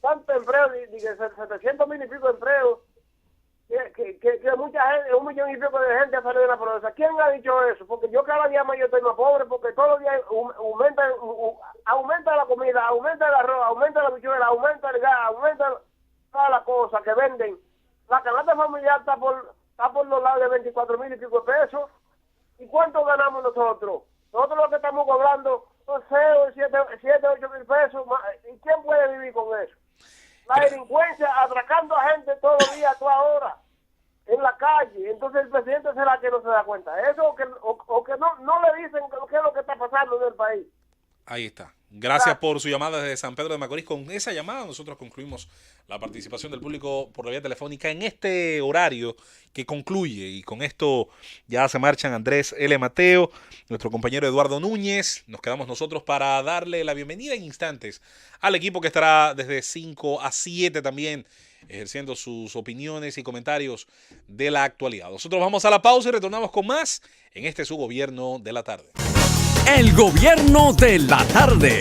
S7: tanto empleo, de que 700,000 y pico de empleos, que mucha gente, 1 millón y pico de gente ha salido de la pobreza. ¿Quién ha dicho eso? Porque yo cada día más yo estoy más pobre, porque todos los días aumenta la comida, aumenta el arroz, aumenta la bichuela, aumenta el gas, aumenta todas las cosas que venden. La canasta familiar está por los lados de 24,000 y pico de pesos. ¿Y cuánto ganamos nosotros? Nosotros lo que estamos cobrando son 7, 8 mil pesos. ¿Y quién puede vivir con eso? La delincuencia atracando a gente todos los días, a toda hora, en la calle. Entonces el presidente será que no se da cuenta. Eso o que no le dicen qué es lo que está pasando en el país.
S2: Ahí está. Gracias por su llamada desde San Pedro de Macorís. Con esa llamada nosotros concluimos la participación del público por la vía telefónica en este horario que concluye. Y con esto ya se marchan Andrés L. Mateo, nuestro compañero Eduardo Núñez. Nos quedamos nosotros para darle la bienvenida en instantes al equipo que estará desde 5 a 7 también ejerciendo sus opiniones y comentarios de la actualidad. Nosotros vamos a la pausa y retornamos con más en este su Gobierno de la Tarde.
S1: El Gobierno de la Tarde.